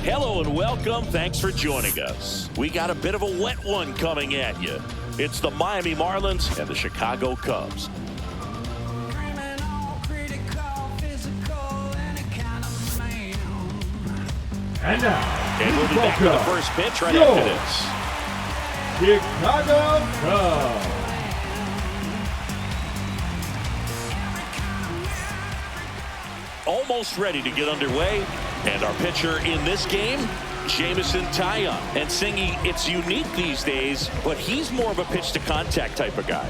Hello and welcome. Thanks for joining us. We got a bit of a wet one coming at you. It's the Miami Marlins and the Chicago Cubs. And now, we'll be back to the first pitch right after this. Chicago Cubs. Almost ready to get underway. And our pitcher in this game, Jameson Taillon. And Singy, it's unique these days, but he's more of a pitch-to-contact type of guy.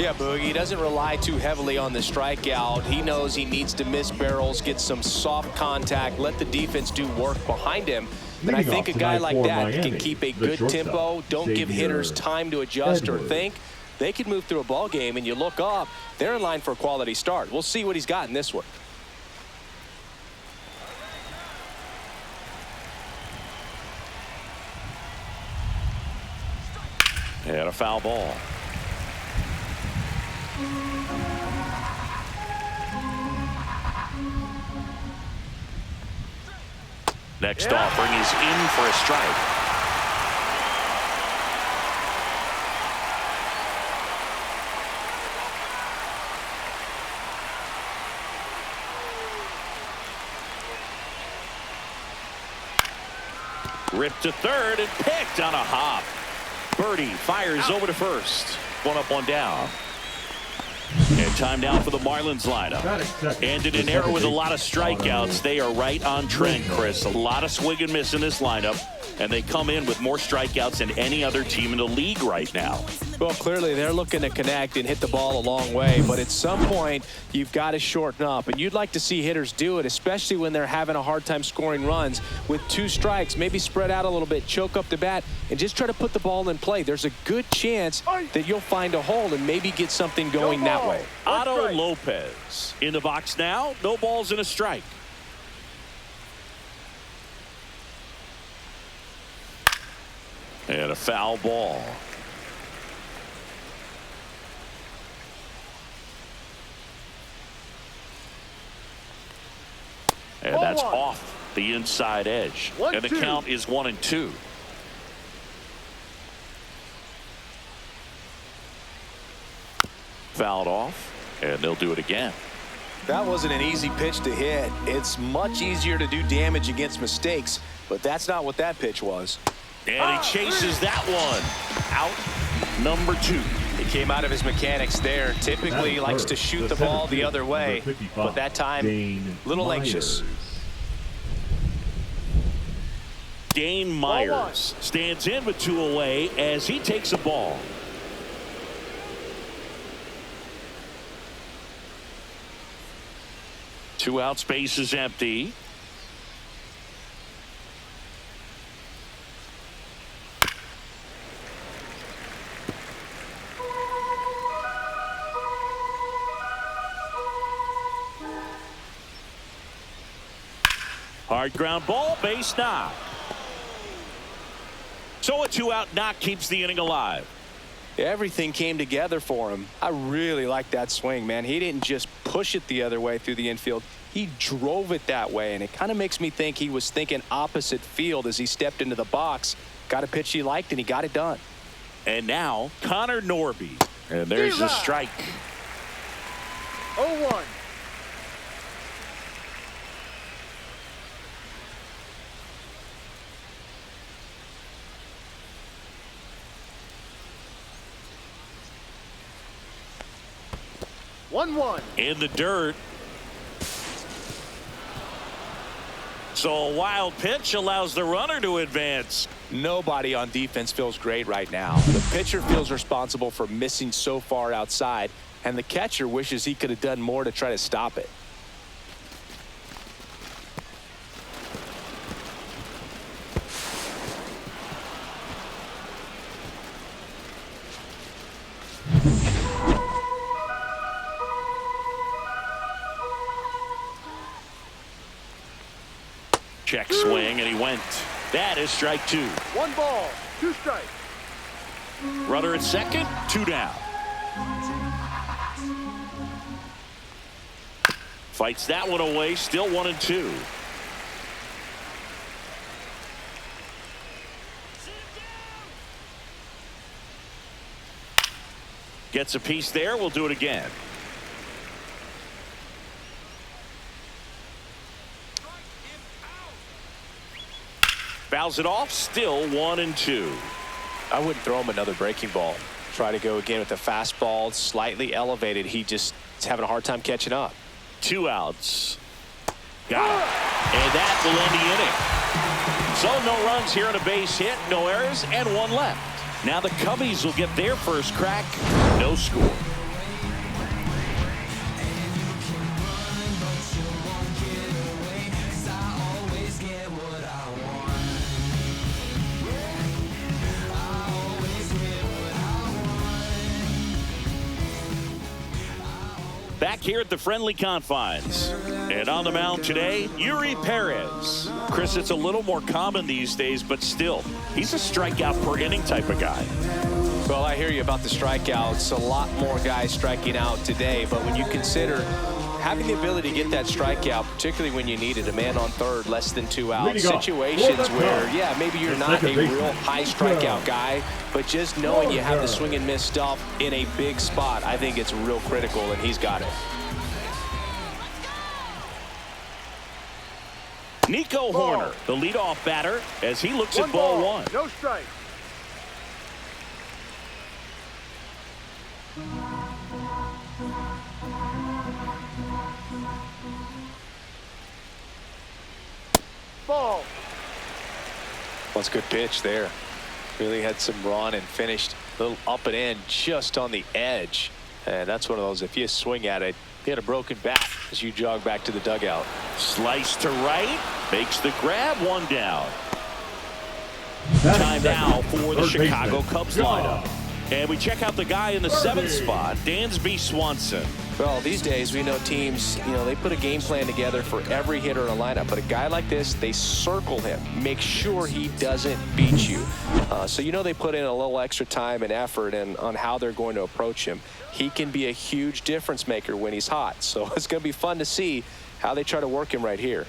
Yeah, Boogie, he doesn't rely too heavily on the strikeout. He knows he needs to miss barrels, get some soft contact, let the defense do work behind him. And I think a guy like that can keep a good tempo, don't give hitters time to adjust or think. They can move through a ball game, and you look up, they're in line for a quality start. We'll see what he's got in this one. And a foul ball. Next offering is in for a strike. Ripped to third and picked on a hop. Birdie fires over to first. One up, one down. And time now for the Marlins lineup. Ended an era with a lot of strikeouts. They are right on trend, Chris. A lot of swing and miss in this lineup. And they come in with more strikeouts than any other team in the league right now. Well, clearly they're looking to connect and hit the ball a long way. But at some point, you've got to shorten up. And you'd like to see hitters do it, especially when they're having a hard time scoring runs. With 2 strikes, maybe spread out a little bit, choke up the bat, and just try to put the ball in play. There's a good chance that you'll find a hole and maybe get something going that way. Otto Lopez in the box now. No balls and a strike. And a foul ball. And that's off the inside edge. And the count is 1-2. Fouled off, and they'll do it again. That wasn't an easy pitch to hit. It's much easier to do damage against mistakes, but that's not what that pitch was. And he chases that one. Out number 2. He came out of his mechanics there. Typically likes to shoot the ball the other way, but that time a little anxious. Dane Myers stands in with 2 away as he takes a ball. Two out, space is empty. Hard ground ball, base knock. So a 2-out knock keeps the inning alive. Everything came together for him. I really like that swing, man. He didn't just push it the other way through the infield. He drove it that way, and it kind of makes me think he was thinking opposite field as he stepped into the box. Got a pitch he liked, and he got it done. And now, Connor Norby. And there's a strike. 0-1. In the dirt. So a wild pitch allows the runner to advance. Nobody on defense feels great right now. The pitcher feels responsible for missing so far outside, and the catcher wishes he could have done more to try to stop it. Check swing, and he went. That is strike 2. 1 ball, 2 strikes. Runner at second, 2 down. Fights that one away, still 1-2. Gets a piece there. We'll do it again. Fouls it off. Still 1-2. I wouldn't throw him another breaking ball. Try to go again with the fastball slightly elevated. He just is having a hard time catching up. 2 outs. Got it. And that will end the inning. So no runs here on a base hit, no errors, and 1 left. Now the Cubbies will get their first crack. No score. Back here at the friendly confines. And on the mound today, Yuri Perez. Chris, it's a little more common these days, but still, he's a strikeout per inning type of guy. Well, I hear you about the strikeouts. A lot more guys striking out today, but when you consider having the ability to get that strikeout, particularly when you need it, a man on third, less than 2 outs, situations where, yeah, maybe you're not a real high strikeout guy, but just knowing you have the swing and miss stuff in a big spot, I think it's real critical, and he's got it. Nico Horner, the leadoff batter, as he looks at ball 1. No strike. Ball. Well, it's a good pitch there. Really had some run and finished a little up and in just on the edge. And that's one of those, if you swing at it, you had a broken bat as you jog back to the dugout. Slice to right, makes the grab, 1 down. Time now for the Chicago Cubs lineup. And we check out the guy in the 7th spot, Dansby Swanson. Well, these days we know teams, they put a game plan together for every hitter in a lineup. But a guy like this, they circle him, make sure he doesn't beat you. So they put in a little extra time and effort on how they're going to approach him. He can be a huge difference maker when he's hot. So it's going to be fun to see how they try to work him right here.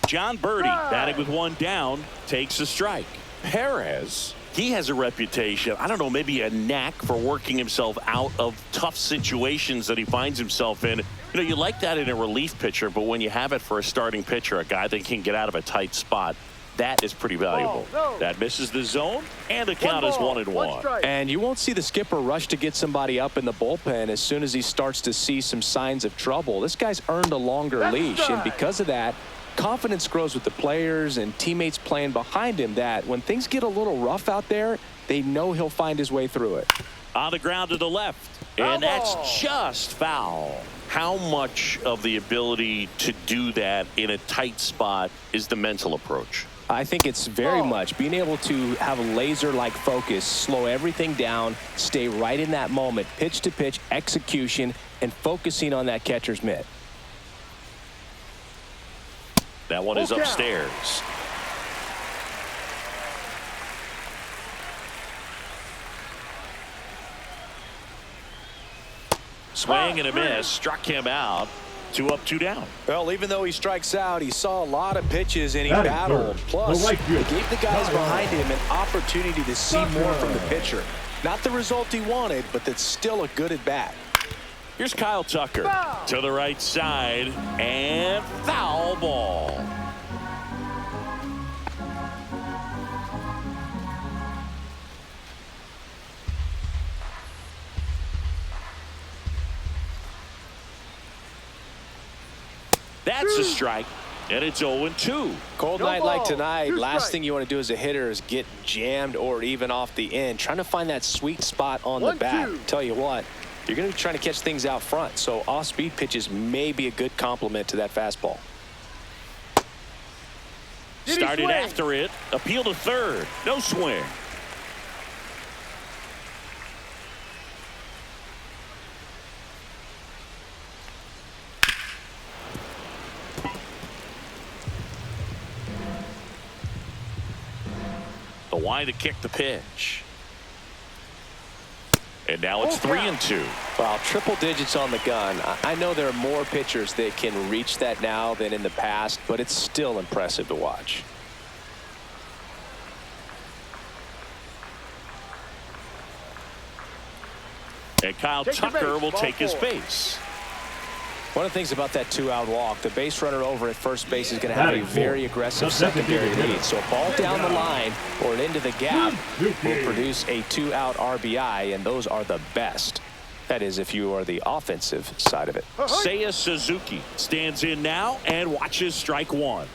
John Birdie, batting with 1 down, takes a strike. Perez, he has a reputation, I don't know, maybe a knack for working himself out of tough situations that he finds himself in. You like that in a relief pitcher, but when you have it for a starting pitcher, a guy that can get out of a tight spot, that is pretty valuable. That misses the zone, and the count is 1-1. And you won't see the skipper rush to get somebody up in the bullpen as soon as he starts to see some signs of trouble. This guy's earned a longer leash, and because of that, confidence grows with the players and teammates playing behind him, that when things get a little rough out there, they know he'll find his way through it. On the ground to the left, and that's just foul. How much of the ability to do that in a tight spot is the mental approach? I think it's very much being able to have a laser-like focus, slow everything down, stay right in that moment, pitch-to-pitch execution, and focusing on that catcher's mitt. That one is upstairs. Swing and a miss, struck him out. 2 up, 2 down. Well, even though he strikes out, he saw a lot of pitches and he battled. Plus, he gave the guys behind him an opportunity to see more from the pitcher. Not the result he wanted, but that's still a good at bat. Here's Kyle Tucker to the right side, and foul ball. That's a strike, and it's 0-2. Cold night like tonight, last thing you want to do as a hitter is get jammed or even off the end, trying to find that sweet spot on the bat. Tell you what, you're going to be trying to catch things out front, so off-speed pitches may be a good complement to that fastball. Started after it, appeal to third, no swing. The line to kick the pitch. And now it's 3-2. Wow, triple digits on the gun. I know there are more pitchers that can reach that now than in the past, but it's still impressive to watch. And Kyle Tucker will take his base. One of the things about that 2-out walk, the base runner over at first base is going to have a very aggressive secondary lead. So a ball down the line or an into the gap will produce a 2-out RBI, and those are the best. That is, if you are the offensive side of it. Seiya Suzuki stands in now and watches strike one.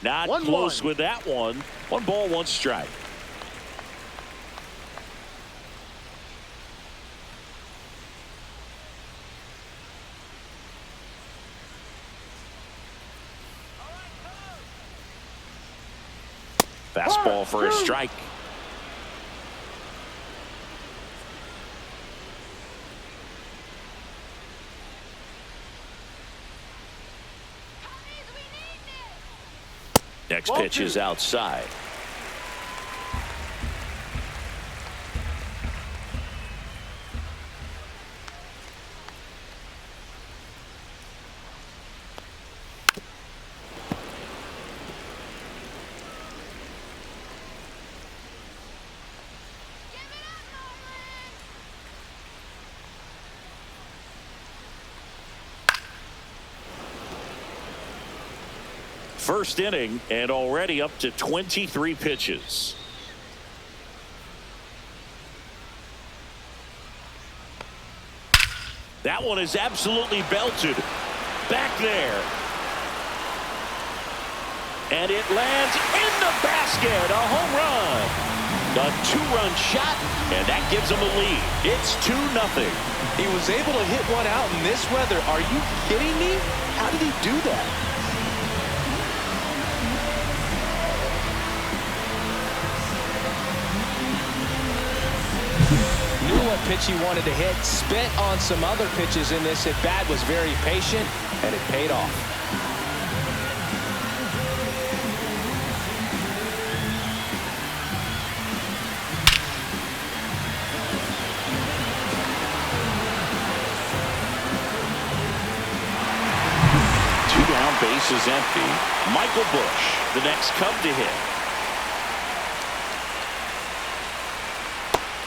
Not close with that one. 1 ball, 1 strike. Fastball for a strike. Next pitch is outside. First inning and already up to 23 pitches. That one is absolutely belted. Back there. And it lands in the basket. A home run. A 2-run shot, and that gives him a lead. It's 2-0. He was able to hit one out in this weather. Are you kidding me? How did he do that? What pitch he wanted to hit, spent on some other pitches in this at bat, was very patient, and it paid off. Two down, bases empty. Michael Busch, the next Cub to hit.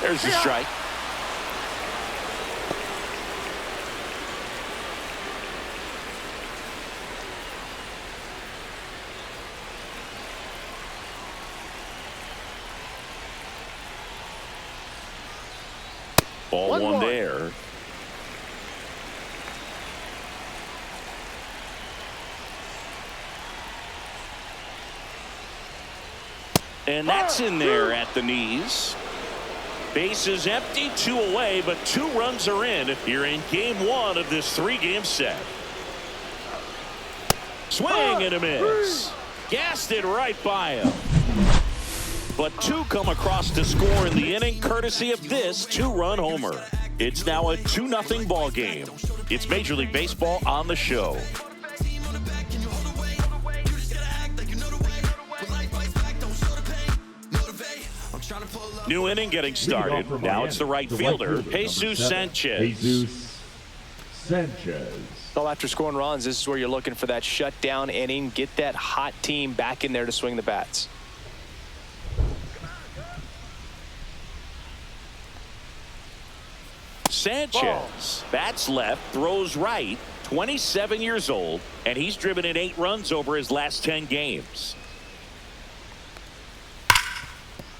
There's the strike. Ball one there. And that's in there at the knees. Base is empty, 2 away, but 2 runs are in. You're in game 1 of this 3-game set. Swing and a miss. Gassed it right by him. But 2 come across to score in the inning, courtesy of this 2-run homer. It's now a 2-0 ball game. It's Major League Baseball on the show. New inning getting started. Now it's the right fielder, Jesus Sanchez. Jesus Sanchez. Well, after scoring runs, this is where you're looking for that shutdown inning. Get that hot team back in there to swing the bats. Sanchez bats left, throws right, 27 years old, and he's driven in 8 runs over his last 10 games.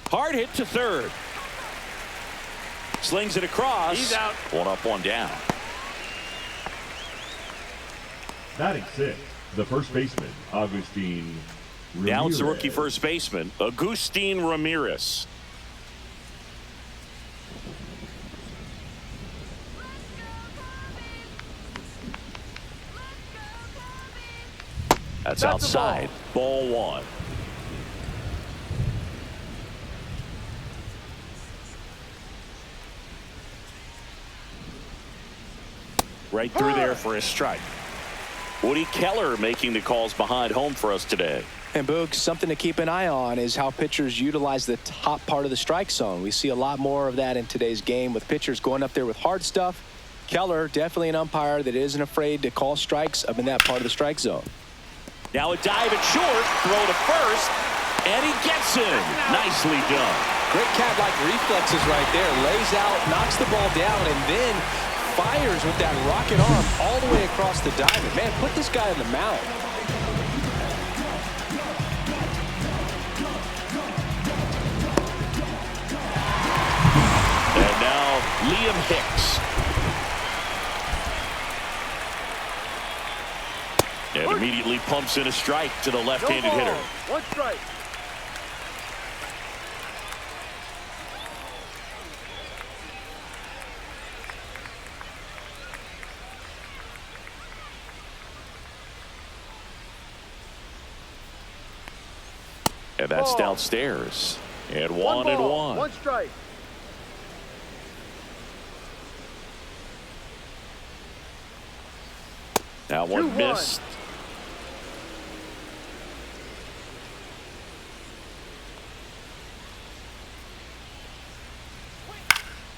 Hard hit to third. Slings it across. He's out. 1 up, 1 down. Batting 6, the first baseman, Agustin Ramirez. Now it's the rookie first baseman, Agustin Ramirez. That's outside. Ball 1. Right through there for a strike. Woody Keller making the calls behind home for us today. And Boog, something to keep an eye on is how pitchers utilize the top part of the strike zone. We see a lot more of that in today's game with pitchers going up there with hard stuff. Keller, definitely an umpire that isn't afraid to call strikes up in that part of the strike zone. Now a dive at short, throw to first, and he gets him. Nicely done. Great cat-like reflexes right there. Lays out, knocks the ball down, and then fires with that rocket arm all the way across the diamond. Man, put this guy in the mound. And now Liam Hicks. And immediately pumps in a strike to the left-handed hitter. 1 strike. And that's downstairs. And 1 and 1. 1 strike. Now one 2-1. missed.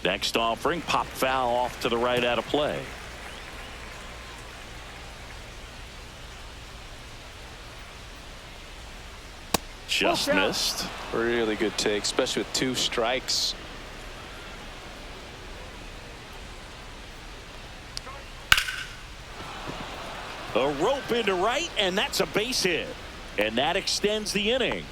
Next offering, pop foul off to the right out of play. Just missed. Really good take, especially with 2 strikes. A rope into right, and that's a base hit. And that extends the inning.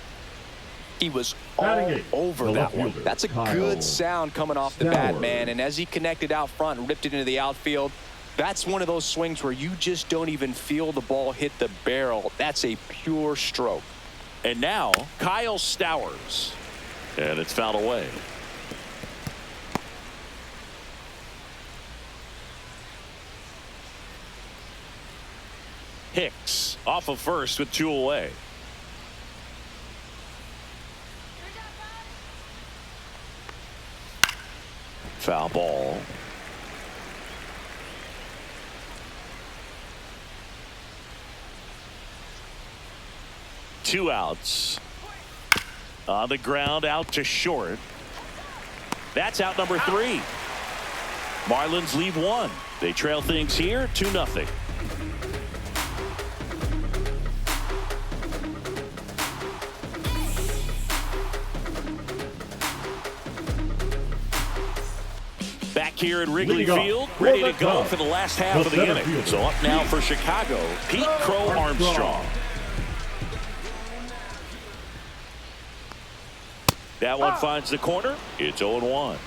He was all over that one. That's a good sound coming off the bat, man. And as he connected out front and ripped it into the outfield, that's one of those swings where you just don't even feel the ball hit the barrel. That's a pure stroke. And now Kyle Stowers. And it's fouled away. Hicks off of first with 2 away. Foul ball. Two outs. On the ground, out to short. That's out number 3. Marlins leave 1. They trail things here 2-0. Back here at Wrigley Field, ready to go for the last half of the inning. So up now for Chicago, Pete Crow Armstrong. That one finds the corner. It's 0-1.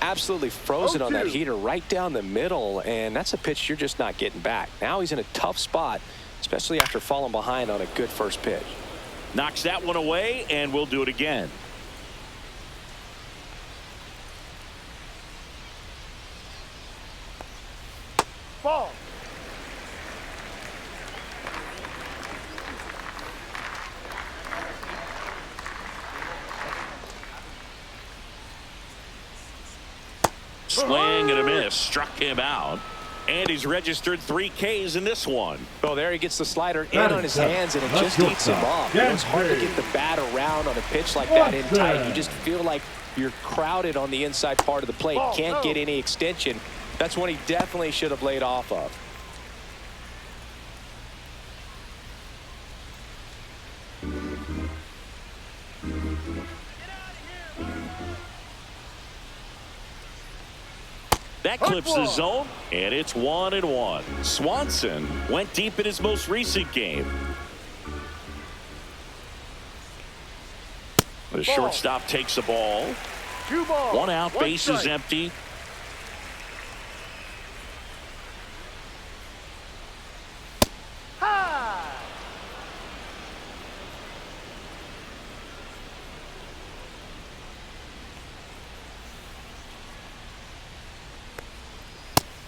Absolutely frozen on that heater right down the middle, and that's a pitch you're just not getting back. Now he's in a tough spot, especially after falling behind on a good first pitch. Knocks that one away, and we'll do it again. Ball. Swing and a miss. Struck him out. And he's registered 3 Ks in this one. Oh, there he gets the slider in on his hands, and it just eats him off. It's hard to get the bat around on a pitch like that in tight. You just feel like you're crowded on the inside part of the plate. Can't get any extension. That's one he definitely should have laid off of. That clips the zone, and it's 1-1. Swanson went deep in his most recent game. The shortstop takes the ball. 2 balls. 1 out, base is empty.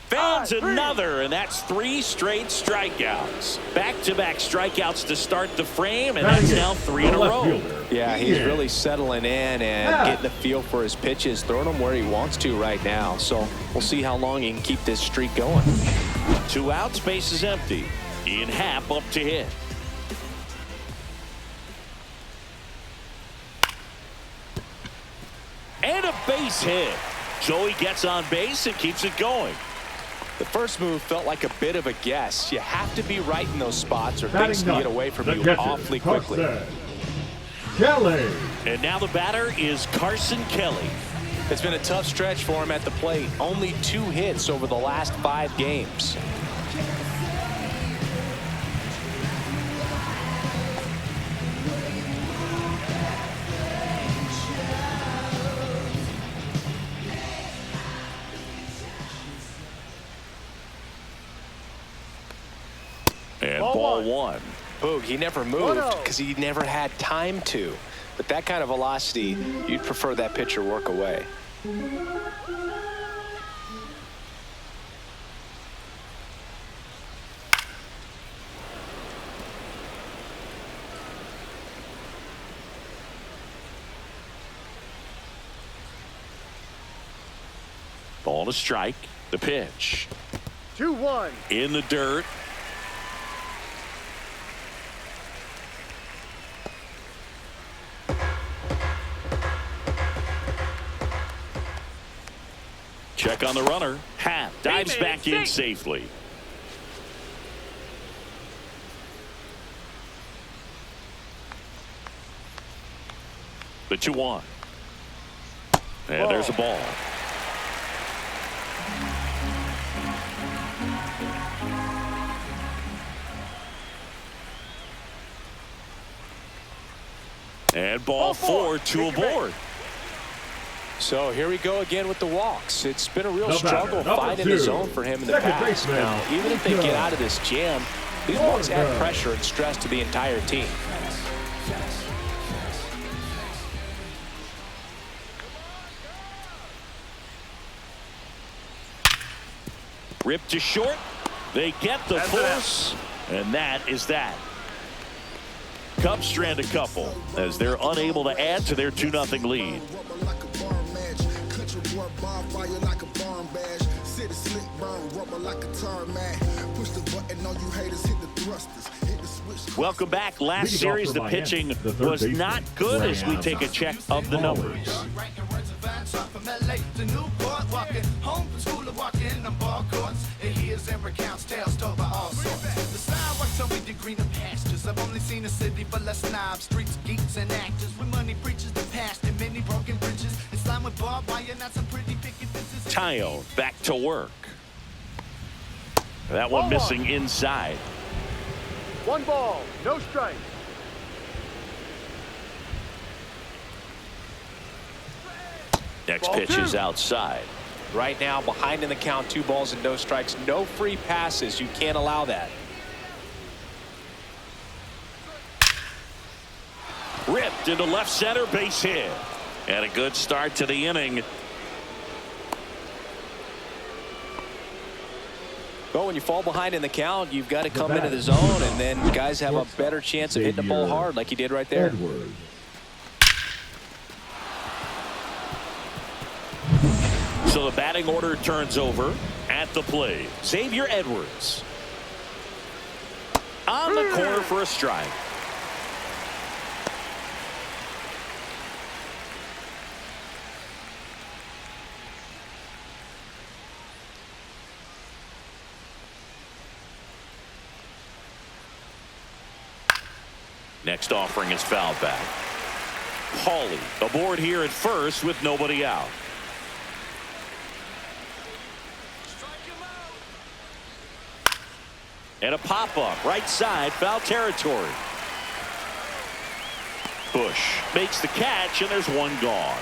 Found That's another, and that's 3 straight strikeouts. Back-to-back strikeouts to start the frame, and that's now 3 in a row. Yeah, he's really settling in and getting a feel for his pitches, throwing them where he wants to right now. So we'll see how long he can keep this streak going. 2 outs, base is empty. Ian Happ up to hit. And a base hit. So he gets on base and keeps it going. The first move felt like a bit of a guess. You have to be right in those spots or things can get away from you awfully quickly. Kelly. And now the batter is Carson Kelly. It's been a tough stretch for him at the plate. Only 2 hits over the last 5 games. And ball 1. Boog, he never moved because he never had time to. But that kind of velocity, you'd prefer that pitcher work away. Ball to strike. The pitch. 2-1. In the dirt. Check on the runner. Happ dives back in safely. The 2-1. And there's a ball. And ball 4, 2 aboard. So here we go again with the walks. It's been a real struggle finding the zone for him in the past. Now, even if they get out of this jam, these walks add pressure and stress to the entire team. Ripped to short. They get the force, and that is that. Cubs strand a couple as they're unable to add to their 2-0 lead. Welcome back. Last series, the pitching was not good as we take a check of the numbers. I've only seen a city full of snobs, streets, geeks, and actors with money preachers the past and many broken bridges. It's slime with barbed wire, not some pretty picket fences. Tyone back to work. That one missing inside. 1 ball, no strike. Next pitch is outside. Right now, behind in the count, 2 balls and no strikes. No free passes. You can't allow that. Ripped into left center, base hit. And a good start to the inning. Well, when you fall behind in the count, you've got to come into the zone, and then guys have a better chance of hitting the ball hard like he did right there. So the batting order turns over at the plate. Xavier Edwards. On the corner for a strike. Next offering is fouled back. Hawley aboard here at first with nobody out. And a pop-up right side, foul territory. Bush makes the catch, and there's one gone.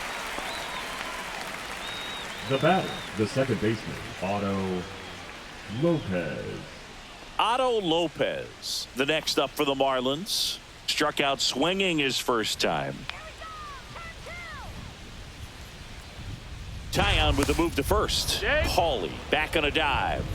The batter, the second baseman, Otto Lopez. Otto Lopez, the next up for the Marlins. Struck out swinging his first time. Tyone with the move to first. Hawley back on a dive.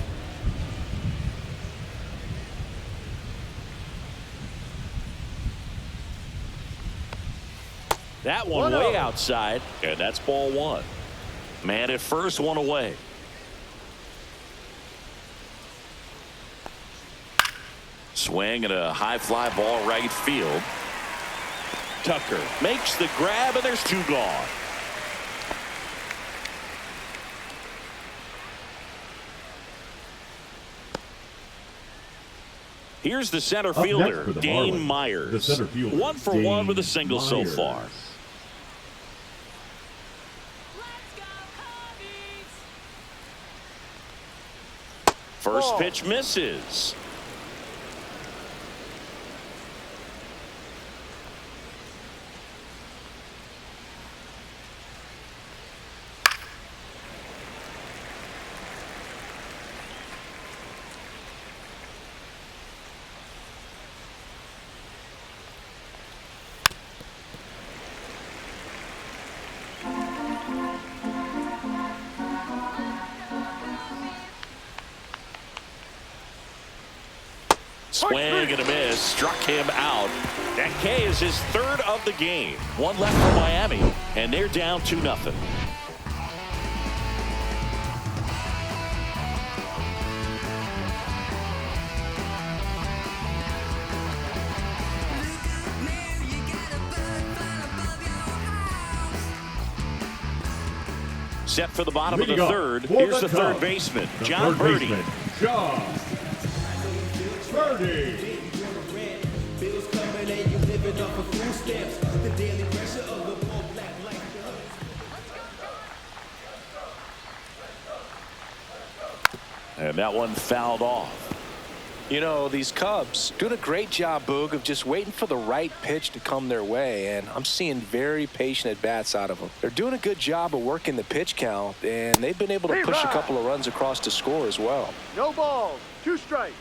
That one way outside, and that's ball one. Man at first, one away. Swing and a high fly ball right field. Tucker makes the grab, and there's two gone. Here's the center fielder, Dane Myers. The center fielder, 1 for 1 with a single so far. First pitch misses. Swing and a miss, struck him out. That K is his third of the game. One left for Miami, and they're down 2-0. Set for the bottom of the third. Here's the third baseman, John Birdie. John Birdie. And that one fouled off. You know, these Cubs doing a great job, Boog, of just waiting for the right pitch to come their way, and I'm seeing very patient at-bats out of them. They're doing a good job of working the pitch count, and they've been able to push a couple of runs across to score as well. No balls, 2 strikes.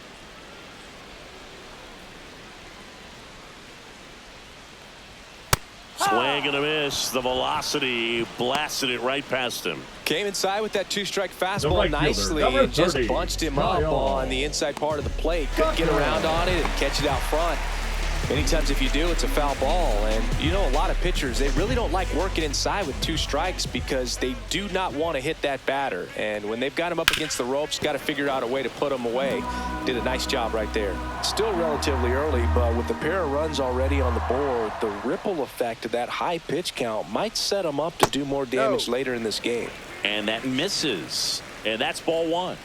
Swing and a miss. The velocity blasted it right past him. Came inside with that 2-strike fastball nicely and just bunched him up on the inside part of the plate. Couldn't get around on it and catch it out front. Many times if you do, it's a foul ball. And you know, a lot of pitchers, they really don't like working inside with 2 strikes because they do not want to hit that batter. And when they've got him up against the ropes, got to figure out a way to put him away. Did a nice job right there. Still relatively early, but with a pair of runs already on the board, the ripple effect of that high pitch count might set them up to do more damage later in this game. And that misses. And that's ball one.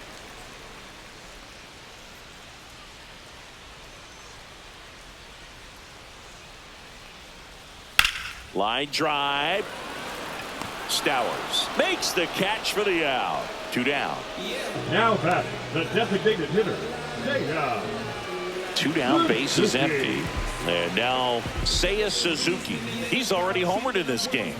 Line drive. Stowers makes the catch for the out. 2 down. Now batting, the designated hitter, Seiya. 2 down, base is empty. And now Seiya Suzuki. He's already homered in this game.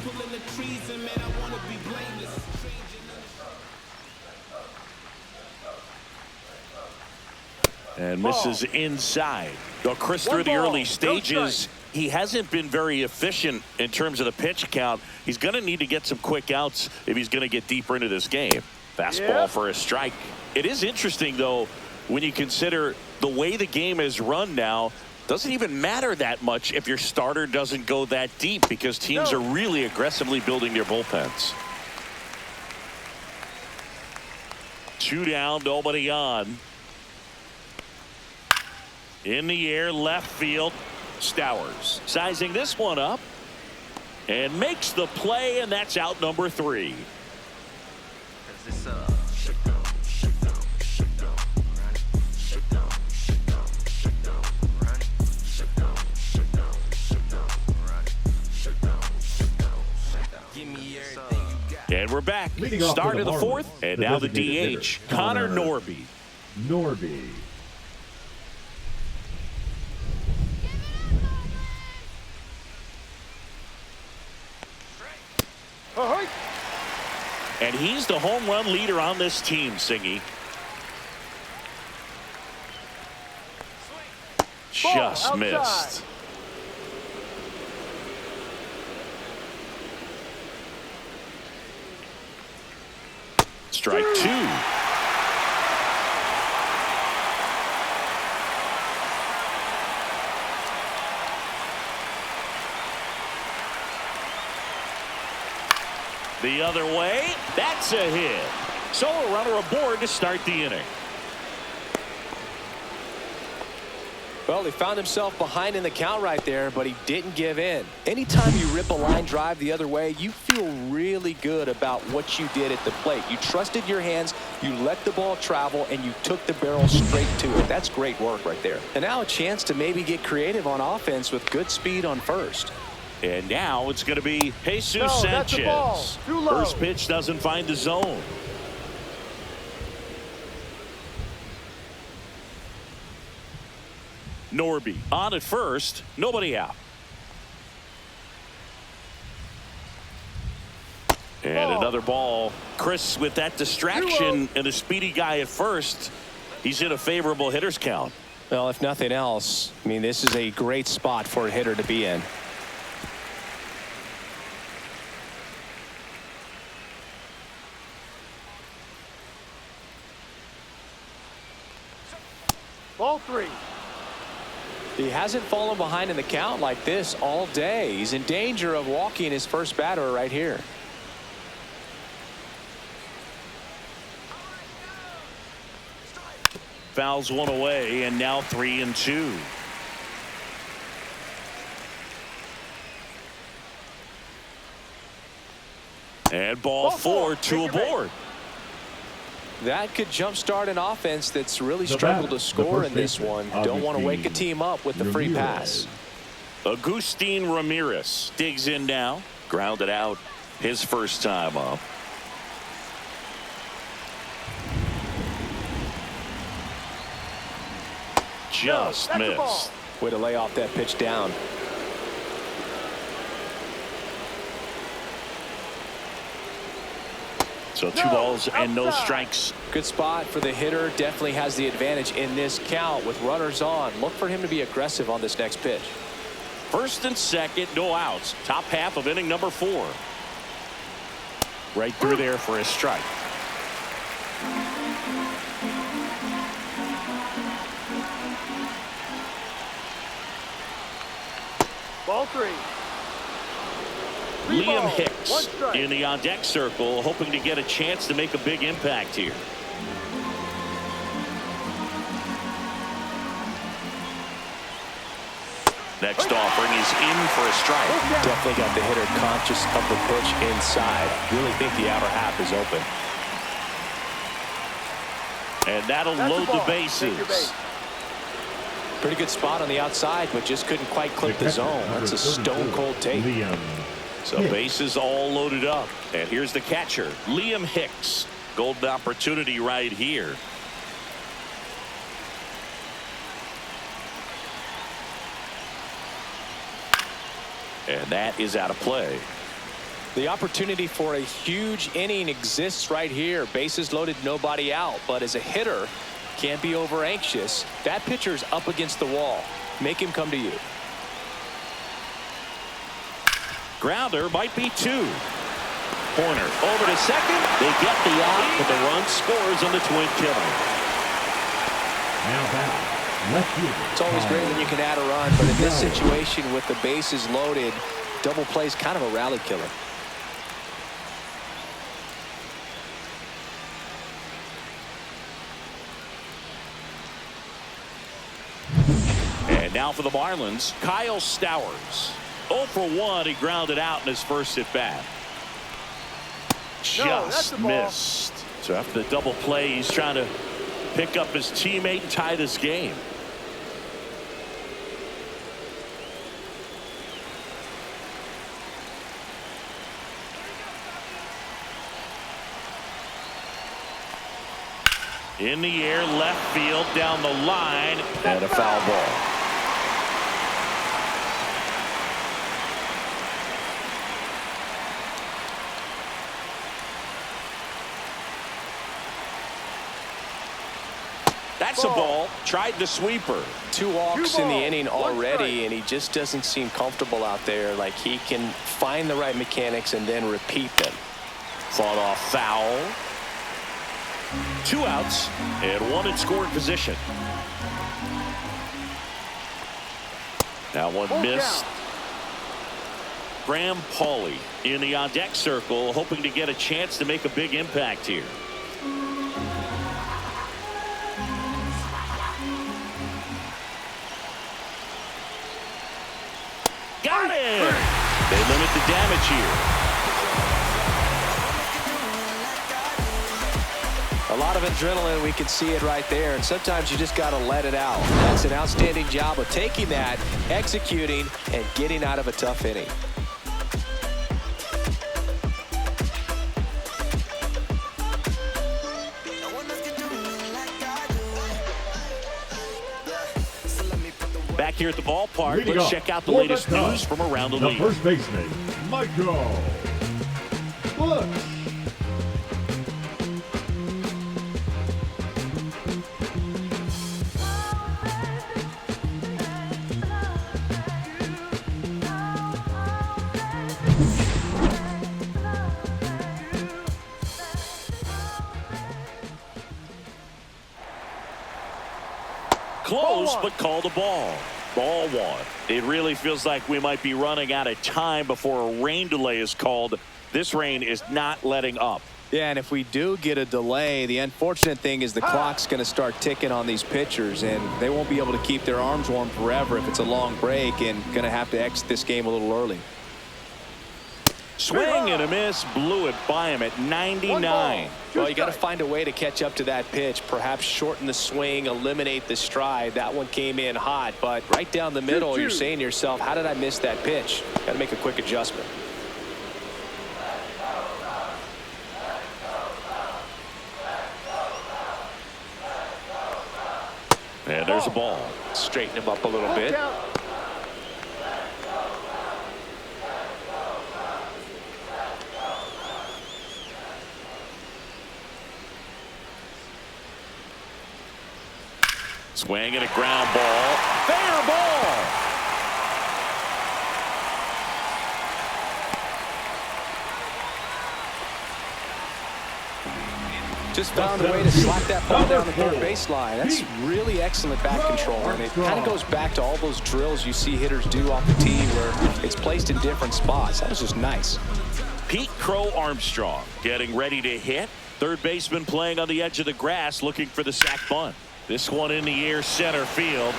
And misses inside. Well, Chris, through the early stages, he hasn't been very efficient in terms of the pitch count. He's going to need to get some quick outs if he's going to get deeper into this game. Fastball for a strike. It is interesting, though, when you consider the way the game is run now. Doesn't even matter that much if your starter doesn't go that deep because teams are really aggressively building their bullpens. 2 down, nobody on. In the air, left field. Stowers sizing this one up and makes the play, and that's out number 3. And we're back. Start of the 4th, and now the DH, Connor Norby. And he's the home run leader on this team, Singy. Just missed. Strike 2. The other way. That's a hit. So a runner aboard to start the inning. Well, he found himself behind in the count right there, but he didn't give in. Anytime you rip a line drive the other way, you feel really good about what you did at the plate. You trusted your hands, you let the ball travel, and you took the barrel straight to it. That's great work right there. And now a chance to maybe get creative on offense with good speed on first. And now it's going to be Jesus No, that's a ball. Sanchez. Too low. First pitch doesn't find the zone. Norby on at first, nobody out. And another ball. Chris, with that distraction and a speedy guy at first, he's in a favorable hitter's count. Well, if nothing else, I mean, this is a great spot for a hitter to be in. Ball 3. He hasn't fallen behind in the count like this all day. He's in danger of walking his first batter right here. Fouls one away, and now 3-2. And ball 4, 2 aboard. That could jumpstart an offense that's really struggled to score in this one. Don't want to wake a team up with the free pass. Agustin Ramirez digs in now. Grounded out his first time up. Just missed. Way to lay off that pitch down. So 2 balls and no strikes. Good spot for the hitter. Definitely has the advantage in this count with runners on. Look for him to be aggressive on this next pitch. First and second, no outs. Top half of inning number 4. Right through there for a strike. Ball 3. Liam Hicks in the on-deck circle, hoping to get a chance to make a big impact here. Next offering is in for a strike. Definitely got the hitter conscious of the pitch inside. Really think the outer half is open. And that'll load the bases. Pretty good spot on the outside, but just couldn't quite clip the zone. That's a stone-cold take. So bases all loaded up. And here's the catcher, Liam Hicks. Golden opportunity right here. And that is out of play. The opportunity for a huge inning exists right here. Bases loaded, nobody out. But as a hitter, can't be over anxious. That pitcher's up against the wall. Make him come to you. Grounder might be 2. Corner over to second. They get the out, but the run scores on the twin killer. Now back, left fielder. It's always great when you can add a run, but in this situation with the bases loaded, double play is kind of a rally killer. And now for the Marlins, Kyle Stowers. 0 for 1. He grounded out in his first at bat. Just missed. So after the double play, he's trying to pick up his teammate and tie this game. In the air, left field, down the line, and a foul ball. That's a ball. Tried the sweeper. 2 walks in the inning already, and he just doesn't seem comfortable out there. Like he can find the right mechanics and then repeat them. Fought off foul. 2 outs and 1 in scoring position. Now 1 missed. Graham Pauley in the on-deck circle, hoping to get a chance to make a big impact here. Got it! They limit the damage here. A lot of adrenaline, we can see it right there, and sometimes you just got to let it out. That's an outstanding job of taking that, executing, and getting out of a tough inning. Back here at the ballpark, let's check out the latest news from around the league. First baseman, Michael Bush. Close, but call the ball. Ball one. It really feels like we might be running out of time before a rain delay is called. This rain is not letting up. Yeah, and if we do get a delay, the unfortunate thing is the clock's going to start ticking on these pitchers, and they won't be able to keep their arms warm forever if it's a long break, and going to have to exit this game a little early. Swing and a miss, blew it by him at 99. Well, you got to find a way to catch up to that pitch, perhaps shorten the swing, eliminate the stride. That one came in hot, but right down the middle, you're saying to yourself, how did I miss that pitch? Got to make a quick adjustment. And there's a ball. Straighten him up a little bit. Swing and a ground ball. Fair ball. Just found a way to slap that ball down the third baseline. That's really excellent bat control, and it kind of goes back to all those drills you see hitters do off the tee where it's placed in different spots. That was just nice. Pete Crow Armstrong getting ready to hit. Third baseman playing on the edge of the grass, looking for the sac bunt. This one in the air, center field.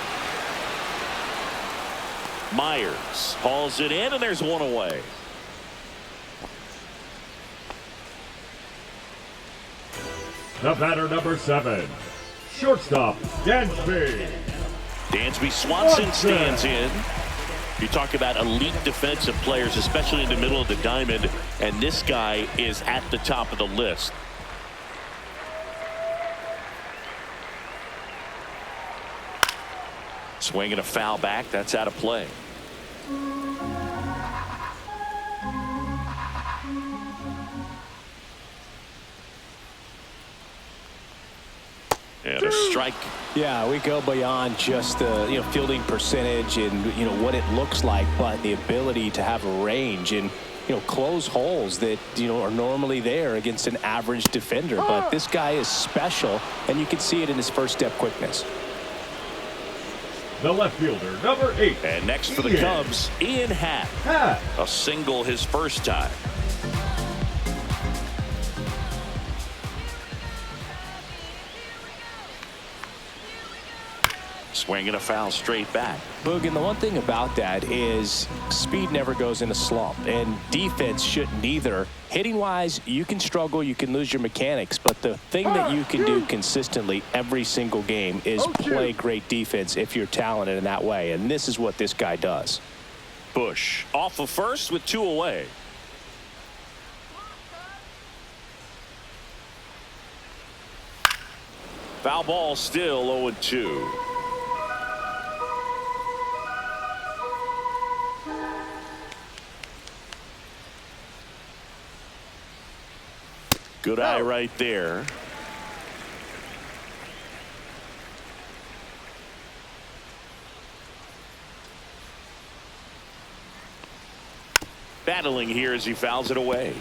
Myers hauls it in, and there's one away. The batter, number 7, shortstop, Dansby. Dansby Swanson stands in. You talk about elite defensive players, especially in the middle of the diamond, and this guy is at the top of the list. Swing and a foul back. That's out of play. And a strike. Yeah, we go beyond just the fielding percentage and what it looks like, but the ability to have range and close holes that are normally there against an average defender. But this guy is special, and you can see it in his first step quickness. The left fielder, number 8. And next for the Cubs, Ian Happ. A single his first time. Swing and a foul straight back. Boog, and the one thing about that is speed never goes in a slump, and defense shouldn't either. Hitting wise, you can struggle, you can lose your mechanics, but the thing that you can do consistently every single game is play great defense if you're talented in that way, and this is what this guy does. Bush off of first with 2 away. Foul ball, still 0-2. Good eye right there. Battling here as he fouls it away.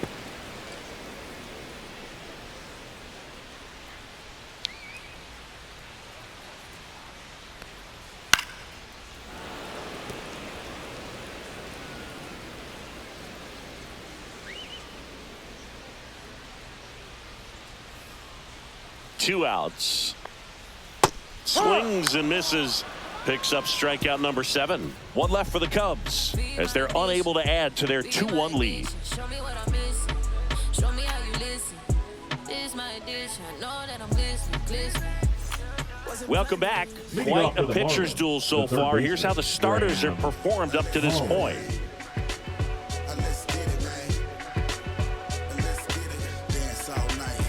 2 outs. Swings and misses. Picks up strikeout number 7. 1 left for the Cubs as they're unable to add to their 2-1 lead. Show me what I'm missing. Show me how you listen. This my addition. I know that I'm listening. Welcome back. Leading Quite off for a the pitcher's Marlins, duel so the third far. baseman, Here's how the starters have performed up to this point. Let's get it, man. Let's get it. Dance all night.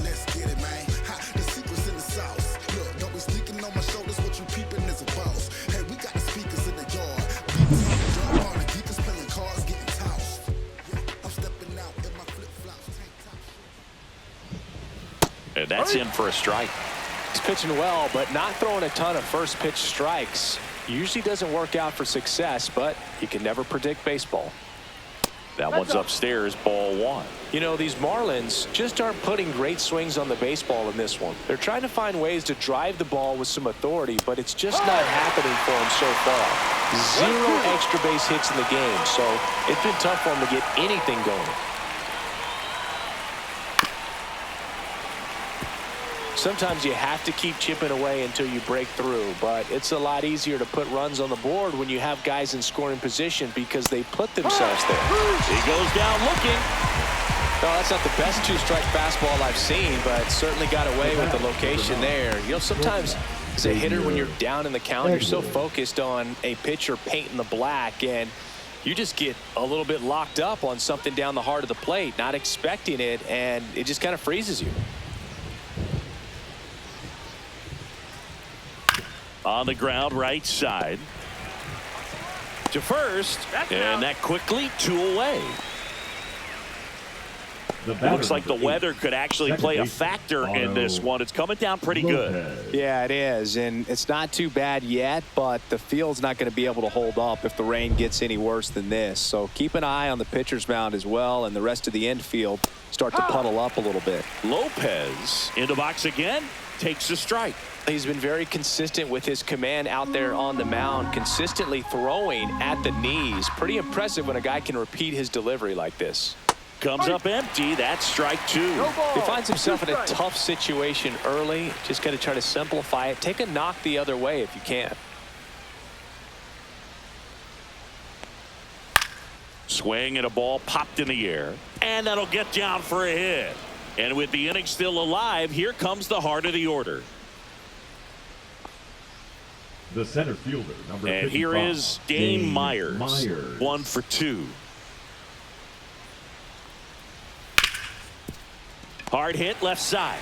Let's get it, man. Ha, the secret's in the sauce. Look, don't be sneaking on my shoulders. What you peeping is a boss. Hey, we got the speakers in the yard. Beats on the drum, all the geekers playing cards, getting tossed. I'm stepping out in my flip-flops, tank top. And that's in for a strike. He's pitching well, but not throwing a ton of first pitch strikes. Usually doesn't work out for success, but you can never predict baseball. That one's upstairs, ball 1. You know, these Marlins just aren't putting great swings on the baseball in this one. They're trying to find ways to drive the ball with some authority, but it's just not happening for them so far. 0 extra base hits in the game, so it's been tough for them to get anything going. Sometimes you have to keep chipping away until you break through, but it's a lot easier to put runs on the board when you have guys in scoring position because they put themselves there. He goes down looking. No, that's not the best 2-strike fastball I've seen, but certainly got away with the location there. You know, sometimes as a hitter, when you're down in the count, you're so focused on a pitcher painting the black, and you just get a little bit locked up on something down the heart of the plate, not expecting it, and it just kind of freezes you. On the ground, right side. To first, and that quickly 2 away. Looks like the weather could actually play a factor in this one. It's coming down pretty good. Yeah, it is, and it's not too bad yet, but the field's not going to be able to hold up if the rain gets any worse than this. So keep an eye on the pitcher's mound as well, and the rest of the infield start to puddle up a little bit. Lopez in the box again, takes a strike. He's been very consistent with his command out there on the mound, consistently throwing at the knees. Pretty impressive when a guy can repeat his delivery like this. Comes up empty. That's strike 2. He finds himself in a tough situation early. Just got to try to simplify it. Take a knock the other way if you can. Swing and a ball popped in the air. And that'll get down for a hit. And with the inning still alive, here comes the heart of the order. The center fielder, number 55. And here is Dane Myers. 1 for 2. Hard hit left side.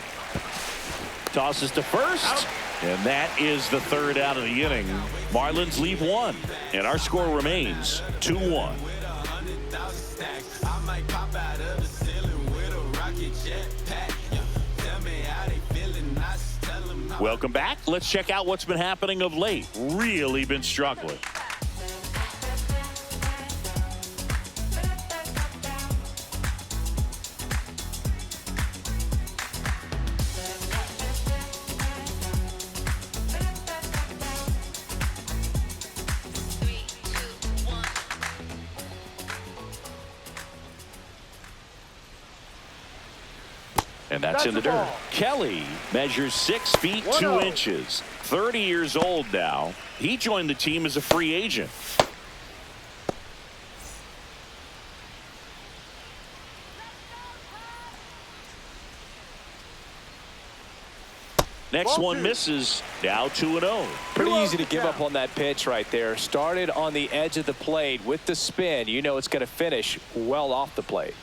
Tosses to first. And that is the 3rd out of the inning. Marlins leave 1. And our score remains 2-1. Welcome back. Let's check out what's been happening of late. Really been struggling. And that's in the dirt. Kelly measures 6 feet 2 inches. 30 years old now. He joined the team as a free agent. Next one misses. Now 2-0. Pretty easy to give up on that pitch right there. Started on the edge of the plate with the spin. You know it's going to finish well off the plate.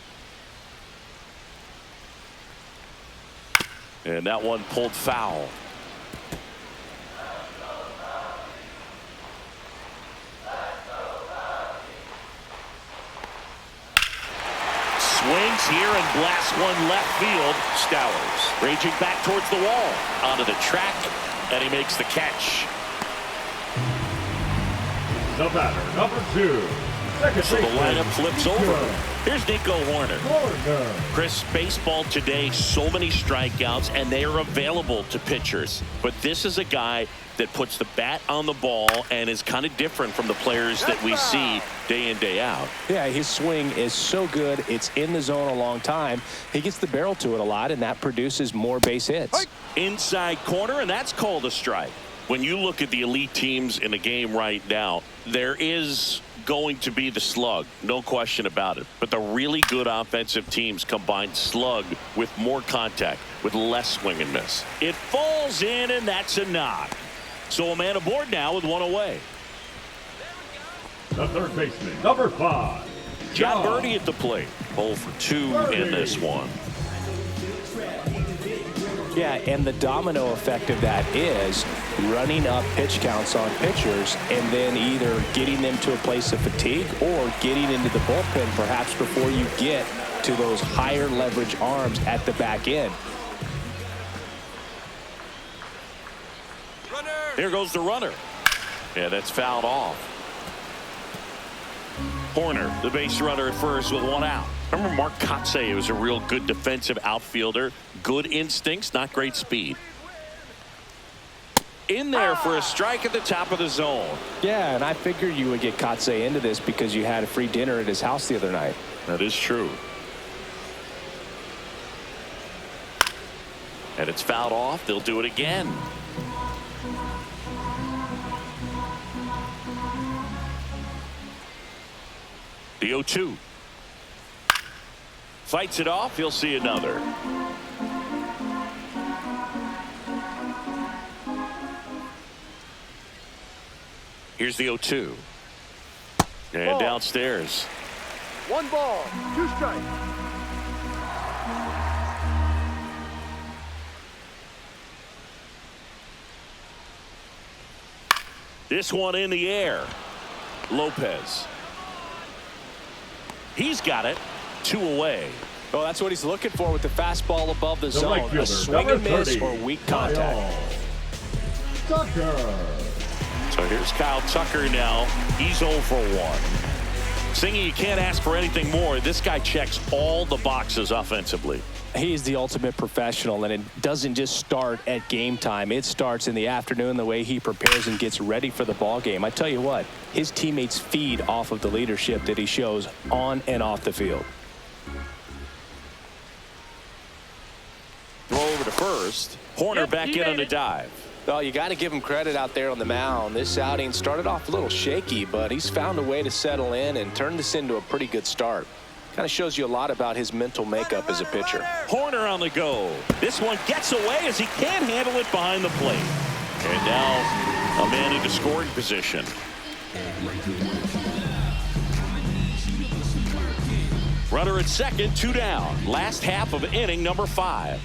And that one pulled foul. Swings here and blasts one left field. Stowers raging back towards the wall. Onto the track, and he makes the catch. The batter, number 2, So the lineup flips over. Here's Nico Horner. Chris, baseball today, so many strikeouts, and they are available to pitchers. But this is a guy that puts the bat on the ball and is kind of different from the players that we see day in, day out. Yeah, his swing is so good. It's in the zone a long time. He gets the barrel to it a lot, and that produces more base hits. Inside corner, and that's called a strike. When you look at the elite teams in the game right now, there is going to be the slug, no question about it. But the really good offensive teams combine slug with more contact, with less swing and miss. It falls in, and that's a knock. So a man aboard now with one away. The third baseman, number 5. John Birdie at the plate. 0 for 2 in this one. Yeah, and the domino effect of that is running up pitch counts on pitchers and then either getting them to a place of fatigue or getting into the bullpen perhaps before you get to those higher leverage arms at the back end. Here goes the runner. Yeah, that's fouled off. Horner, the base runner at first with one out. Remember Mark Kotsay was a real good defensive outfielder. Good instincts, not great speed. In there for a strike at the top of the zone. Yeah, and I figured you would get Kotsay into this because you had a free dinner at his house the other night. That is true. And it's fouled off. They'll do it again. The 0-2. Fights it off. He'll see another. Here's the 0-2. And ball. Downstairs. 1 ball, 2 strikes. This one in the air. Lopez. He's got it. 2 away. Oh, that's what he's looking for with the fastball above the zone. Right fielder, A swing and miss 30, or weak contact. Tucker. So here's Kyle Tucker now. He's 0 for 1. Singy, you can't ask for anything more. This guy checks all the boxes offensively. He's the ultimate professional, and it doesn't just start at game time. It starts in the afternoon, the way he prepares and gets ready for the ball game. I tell you what, his teammates feed off of the leadership that he shows on and off the field. Throw over to first. Horner back in on the dive. Well, you got to give him credit out there on the mound. This outing started off a little shaky, but he's found a way to settle in and turn this into a pretty good start. Kind of shows you a lot about his mental makeup as a pitcher. Horner on the go. This one gets away as he can't handle it behind the plate. And now a man into scoring position. Runner at second, 2 down. Last half of inning number 5.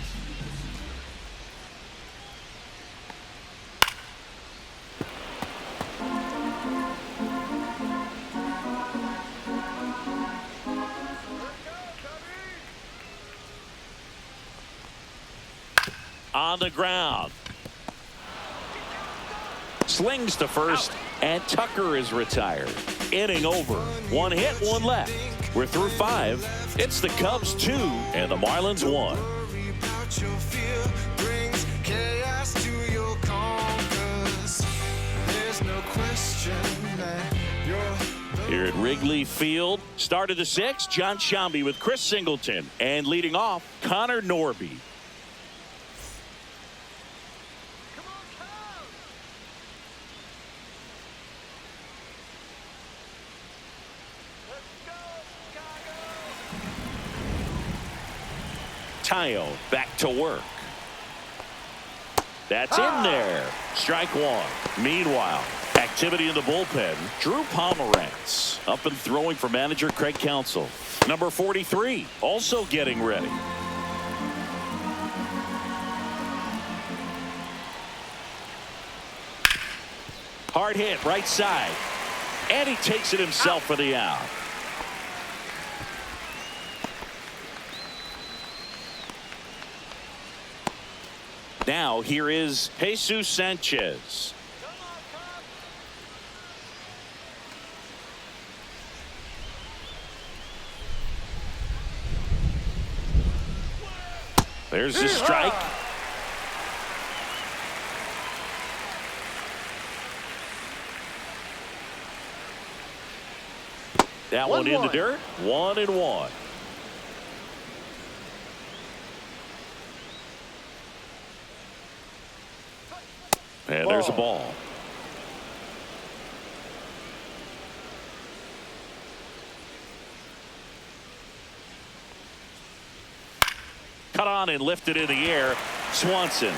On the ground. Slings to first, and Tucker is retired. Inning over. 1 hit, 1 left. We're through 5. It's the Cubs 2 and the Marlins 1. Here at Wrigley Field, start of the 6th, John Sciambi with Chris Singleton, and leading off, Connor Norby. Tayo back to work. That's in there. Strike 1. Meanwhile, activity in the bullpen. Drew Pomerantz up and throwing for manager Craig Counsell. Number 43 also getting ready. Hard hit right side. And he takes it himself for the out. Now here is Jesus Sanchez. There's the strike. That one in the dirt. 1-1. And there's a ball. Cut on and lifted in the air. Swanson.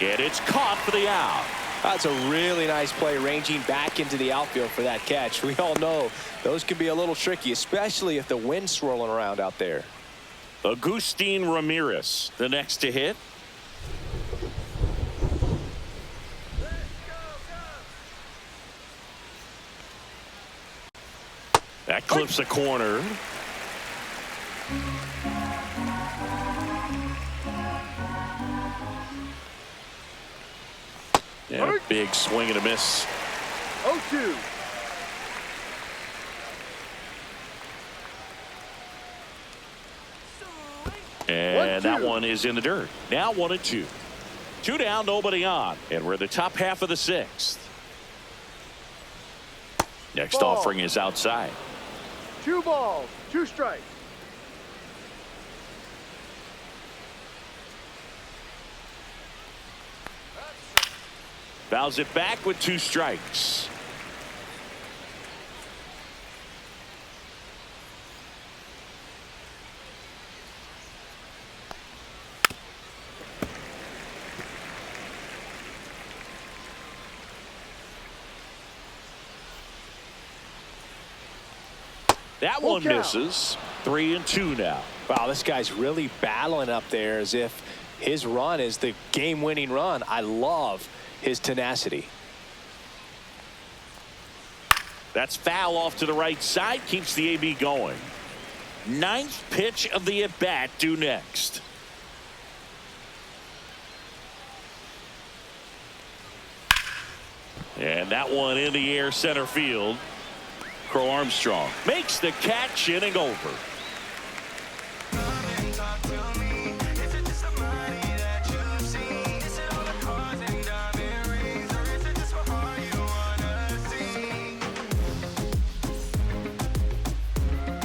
And it's caught for the out. That's a really nice play, ranging back into the outfield for that catch. We all know those can be a little tricky, especially if the wind's swirling around out there. Agustin Ramirez, the next to hit. That clips the corner. Yeah, big swing and a miss. 0-2. And that one is in the dirt. Now 1-2. 2 down, nobody on. And we're in the top half of the 6th. Next offering is outside. 2 balls, 2 strikes. Fouls it back with 2 strikes. That one misses. 3-2 now. Wow, this guy's really battling up there as if his run is the game-winning run. I love his tenacity. That's foul off to the right side. Keeps the AB going. 9th pitch of the at-bat due next. And that one in the air center field. Crow Armstrong makes the catch, inning over.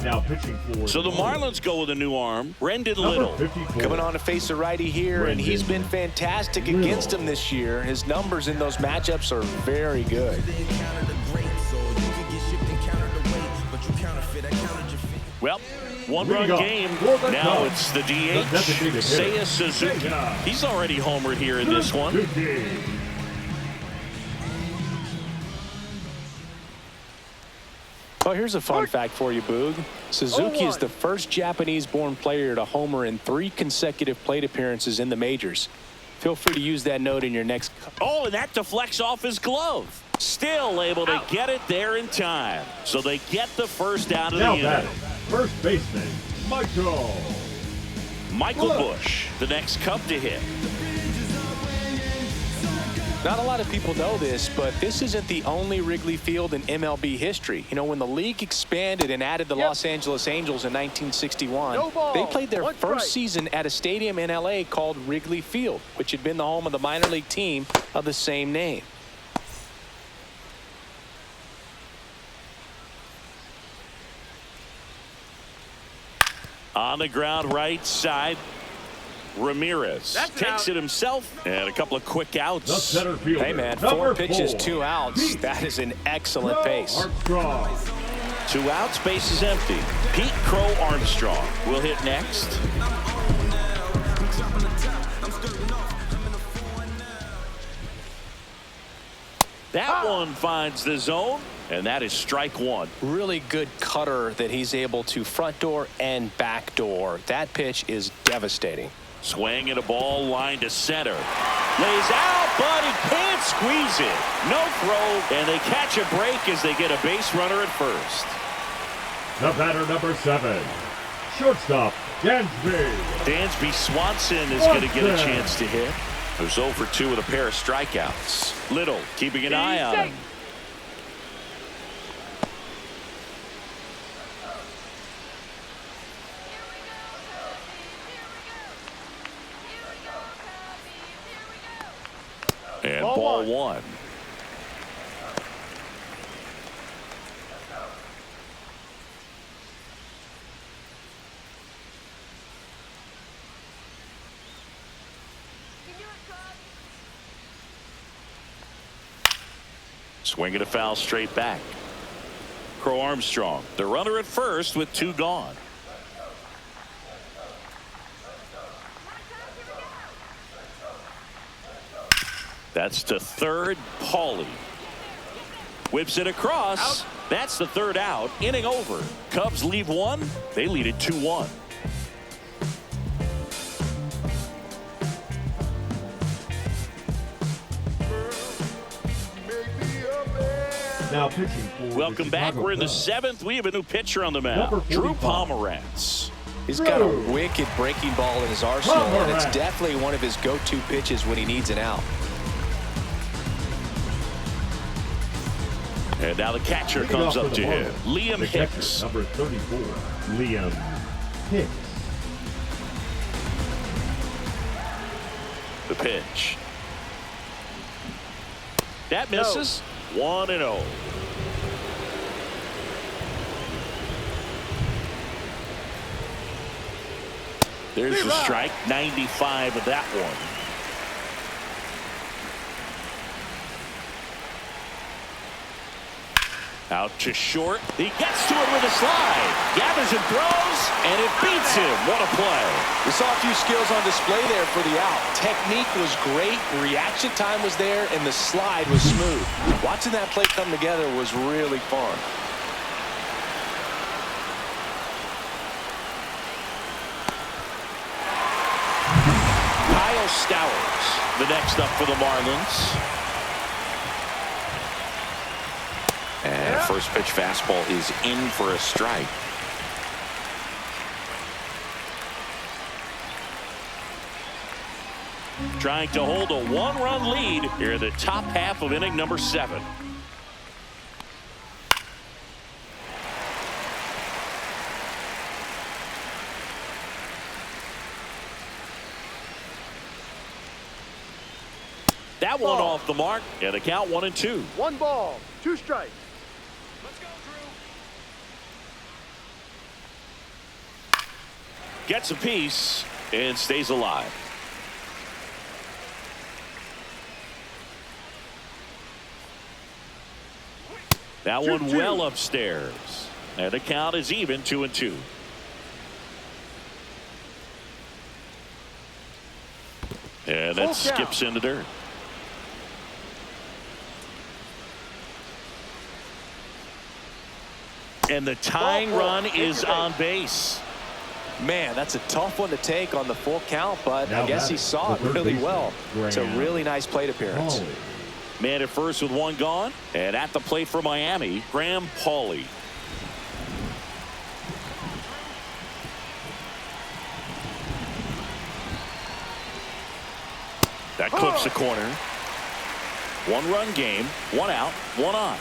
Now pitching for So the Marlins go with a new arm, Brendan Little. Coming on to face a righty here, and he's been fantastic against him this year. His numbers in those matchups are very good. Well, 1-run game. Now it's the DH, Seiya Suzuki. He's already homered here in this one. Well, here's a fun fact for you, Boog. Suzuki is the first Japanese-born player to homer in 3 consecutive plate appearances in the majors. Feel free to use that note in your next. Oh, and that deflects off his glove. Still able to get it there in time. So they get the first out of the inning. First baseman, Michael Busch, the next Cub to hit. Not a lot of people know this, but this isn't the only Wrigley Field in MLB history. You know, when the league expanded and added the Los Angeles Angels in 1961, they played their first season at a stadium in LA called Wrigley Field, which had been the home of the minor league team of the same name. On the ground right side, Ramirez takes it himself, and a couple of quick outs. Hey man, 4 pitches, 2 outs. That is an excellent pace. 2 outs, base is empty. Pete Crow Armstrong will hit next. That one finds the zone, and that is strike 1. Really good cutter that he's able to front door and back door. That pitch is devastating. Swing and a ball line to center. Lays out, but he can't squeeze it. No throw, and they catch a break as they get a base runner at first. The batter, number 7, shortstop, Dansby. Dansby Swanson is going to get a chance to hit. There's 0 for 2 with a pair of strikeouts. Little keeping an eye on him. Ball one. Swinging a foul straight back. Crow Armstrong, the runner at first with two gone. That's to third. Paulie whips it across. Out. That's the third out. Inning over. Cubs leave one. They lead it 2-1. Now pitching for welcome back. We're in the seventh. We have a new pitcher on the mound. Drew Pomeranz. He's got a wicked breaking ball in his arsenal, and it's definitely one of his go-to pitches when he needs an out. And now the catcher comes up to him. Liam Hicks. Number 34, Liam Hicks. The pitch. That misses. 1-0. There's the strike. 95 of that one. Out to short. He gets to it with a slide. Gathers and throws, and it beats him. What a play. We saw a few skills on display there for the out. Technique was great. Reaction time was there, and the slide was smooth. Watching that play come together was really fun. Kyle Stowers, the next up for the Marlins. And a first pitch fastball is in for a strike. Trying to hold a one-run lead here in the top half of inning number 7. That one off the mark, and the count 1-2. 1 ball, 2 strikes. Gets a piece and stays alive. That one well upstairs. And the count is even 2-2. And that skips in the dirt. And the tying run is on base. Man, that's a tough one to take on the full count, but I guess he saw it really well. It's a really nice plate appearance. Man at first with 1 gone, and at the plate for Miami, Graham Paulie. That clips the corner. 1-run game, 1 out, 1 on.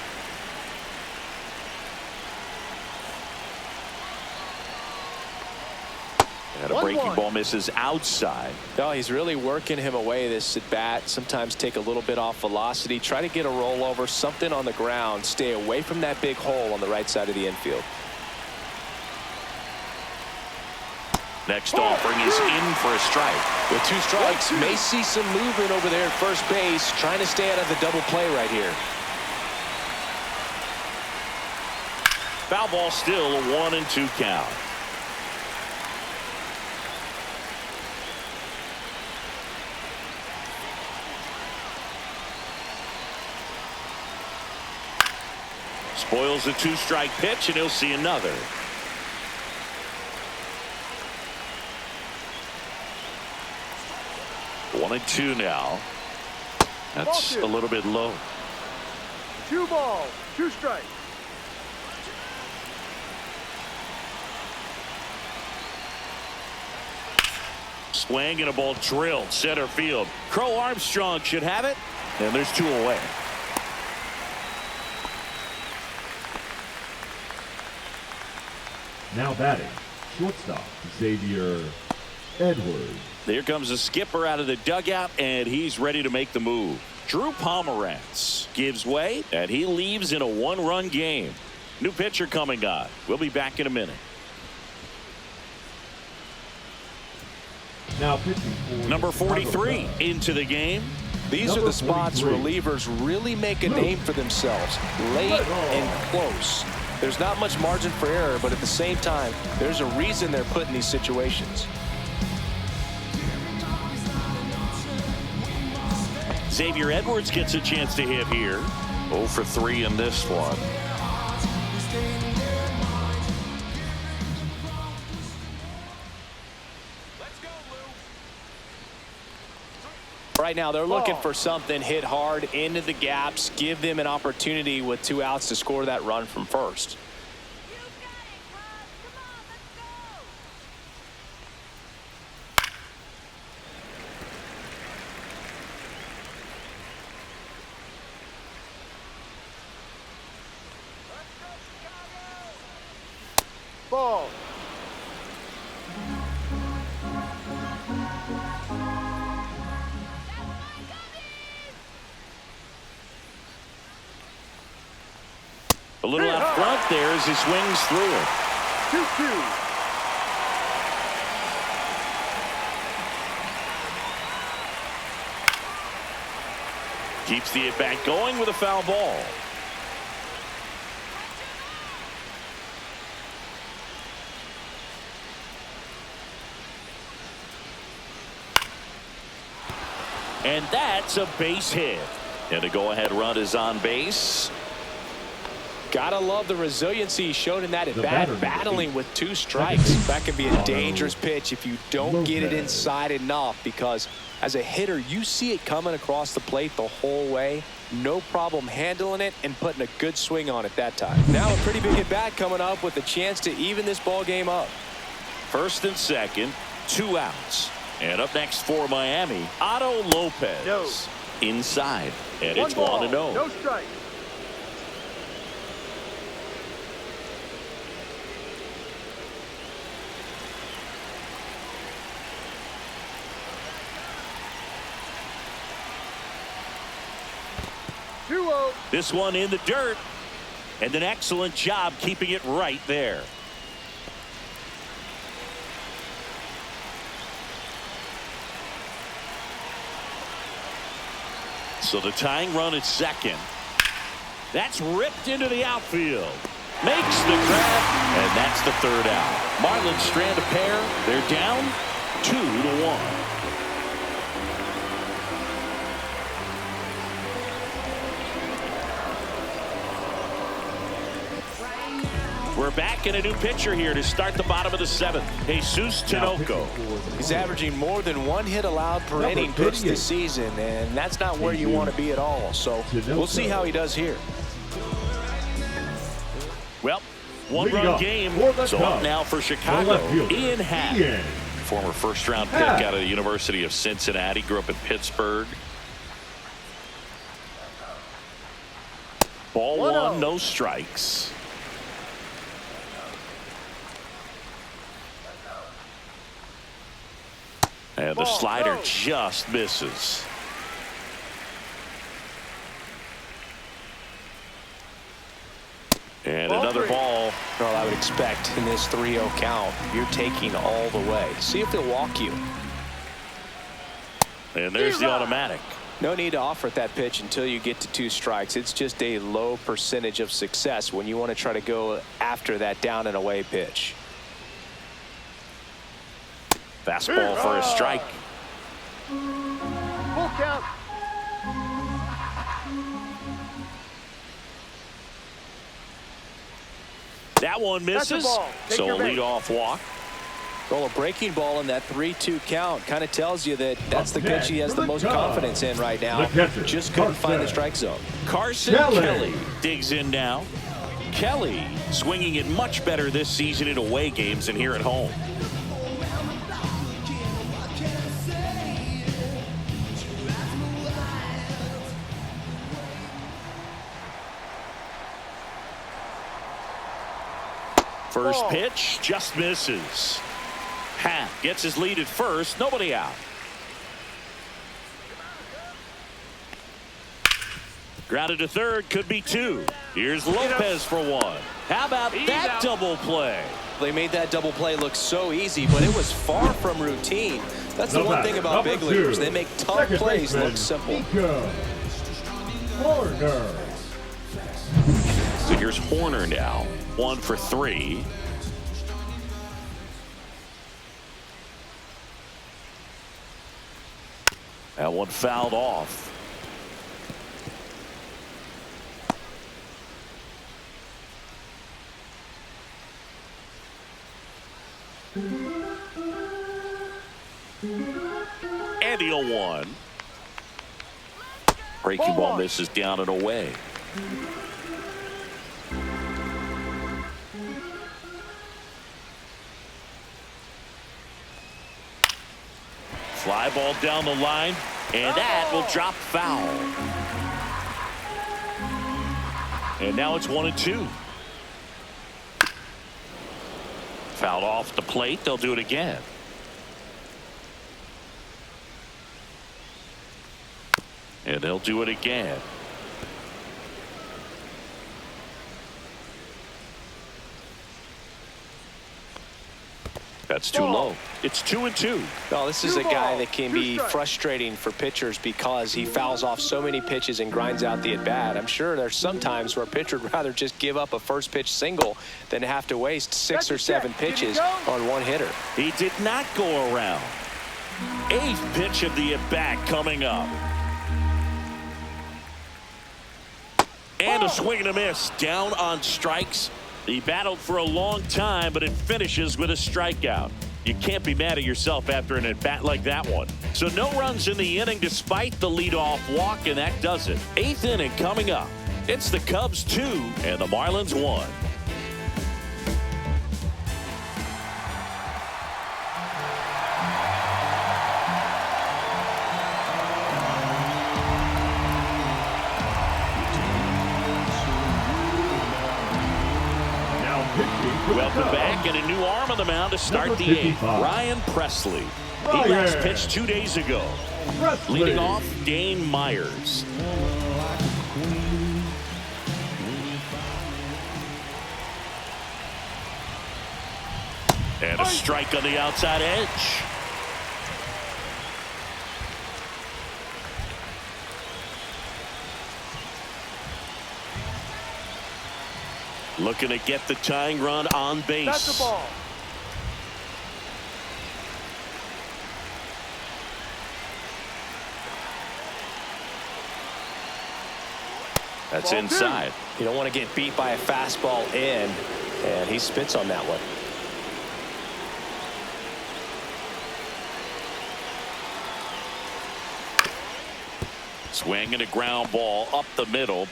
And a breaking ball misses outside. No, he's really working him away this at bat. Sometimes take a little bit off velocity. Try to get a rollover, something on the ground. Stay away from that big hole on the right side of the infield. Next offering is in for a strike. With 2 strikes, may see some movement over there at first base. Trying to stay out of the double play right here. Foul ball, still a 1-2 count. Spoils a 2-strike pitch, and he'll see another. One and 2 now. That's a little bit low. 2 balls, 2 strikes. Swing and a ball drilled center field. Crow Armstrong should have it, and there's 2 away. Now batting, shortstop Xavier Edwards. There comes the skipper out of the dugout, and he's ready to make the move. Drew Pomerantz gives way, and he leaves in a one-run game. New pitcher coming on. We'll be back in a minute. Now pitching for Number 43 into the game. These are the spots relievers really make a name for themselves. Late and close. There's not much margin for error, but at the same time, there's a reason they're put in these situations. Xavier Edwards gets a chance to hit here. 0 for 3 in this one. Right now, they're looking for something hit hard into the gaps, give them an opportunity with 2 outs to score that run from first. Ball. A little out front there as he swings through it. 2-2. Keeps the at-bat going with a foul ball. And that's a base hit. And a go-ahead run is on base. Gotta love the resiliency he showed in that at-bat, battling with 2 strikes. That can be a dangerous pitch if you don't get it inside enough, because as a hitter, you see it coming across the plate the whole way. No problem handling it and putting a good swing on it that time. Now a pretty big at-bat coming up with a chance to even this ball game up. First and second, 2 outs. And up next for Miami, Otto Lopez. No. Inside. And it's 1-0. 1-0. No strike. This one in the dirt, and an excellent job keeping it right there. So the tying run at second. That's ripped into the outfield. Makes the grab, and that's the 3rd out. Marlins strand a pair. They're down 2-1. We're back in a new pitcher here to start the bottom of the 7th. Jesus Tinoco. He's averaging more than 1 hit allowed per inning pitched this season, and that's not where you want to be at all. So we'll see how he does here. Well, 1-run game. So up now for Chicago, Ian Happ. Former first-round pick out of the University of Cincinnati. Grew up in Pittsburgh. Ball 1, no strikes. And the slider just misses. And another ball. Well, I would expect in this 3-0 count, you're taking all the way. See if he'll walk you. And there's the automatic. No need to offer that pitch until you get to 2 strikes. It's just a low percentage of success when you want to try to go after that down and away pitch. Fastball for a strike. Full count. That one misses. So a leadoff walk. Well, a breaking ball in that 3-2 count kind of tells you that that's the pitch he has the most confidence in right now. Just couldn't find the strike zone. Carson Kelly digs in now. Kelly swinging it much better this season in away games than here at home. First pitch just misses. Happ gets his lead at first. Nobody out. Grounded to third, could be 2. Here's Lopez for 1. How about that double play? They made that double play look so easy, but it was far from routine. That's the one thing about big leaguers. They make tough plays look simple. So here's Horner now. 1 for 3. That one fouled off. And the 0-1. Breaking ball misses down and away. Fly ball down the line, and that will drop foul. And now it's 1-2. Fouled off the plate. They'll do it again. And they'll do it again. That's too low. It's 2-2. Well, this is a guy that can be frustrating for pitchers because he fouls off so many pitches and grinds out the at-bat. I'm sure there's some times where a pitcher would rather just give up a first pitch single than have to waste 6 or 7 pitches on one hitter. He did not go around. 8th pitch of the at-bat coming up. And a swing and a miss. Down on strikes. He battled for a long time, but it finishes with a strikeout. You can't be mad at yourself after an at-bat like that one. So no runs in the inning despite the leadoff walk, and that does it. 8th inning coming up. It's the Cubs 2 and the Marlins 1. Welcome back, and a new arm on the mound to start the 8th. Ryan Presley. He last pitched 2 days ago. Leading off, Dane Myers. And a strike on the outside edge. Looking to get the tying run on base. That's the ball. That's inside. You don't want to get beat by a fastball in, and he spits on that one. Swing and a ground ball up the middle.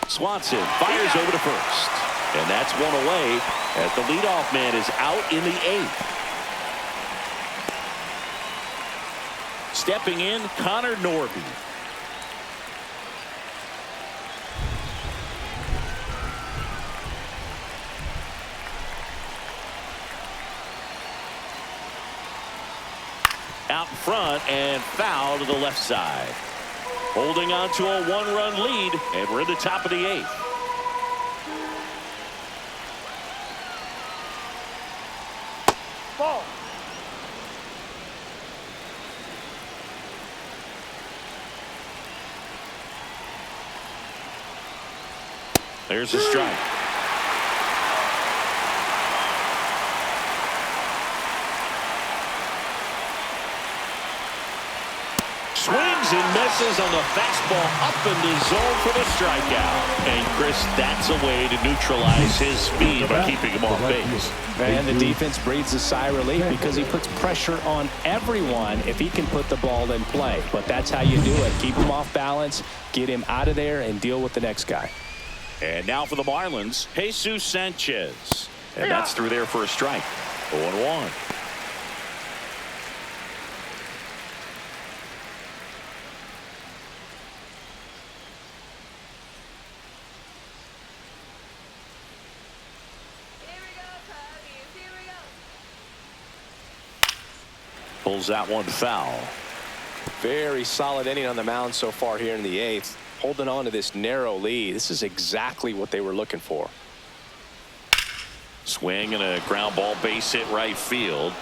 Swanson fires over to first. And that's one away as the leadoff man is out in the 8th. Stepping in, Connor Norby. Out in front and foul to the left side. Holding on to a 1-run lead, and we're in the top of the 8th. Ball. There's a strike. Swings and misses on the fastball up in the zone for the strikeout. And Chris, that's a way to neutralize his speed by keeping him off base. And the defense breathes a sigh of relief because he puts pressure on everyone if he can put the ball in play. But that's how you do it. Keep him off balance, get him out of there, and deal with the next guy. And now for the Marlins, Jesus Sanchez. And that's through there for a strike. 0-1. Pulls that one foul. Very solid inning on the mound so far here in the 8th. holding on to this narrow lead. This is exactly what they were looking for. Swing and a ground ball, base hit right field.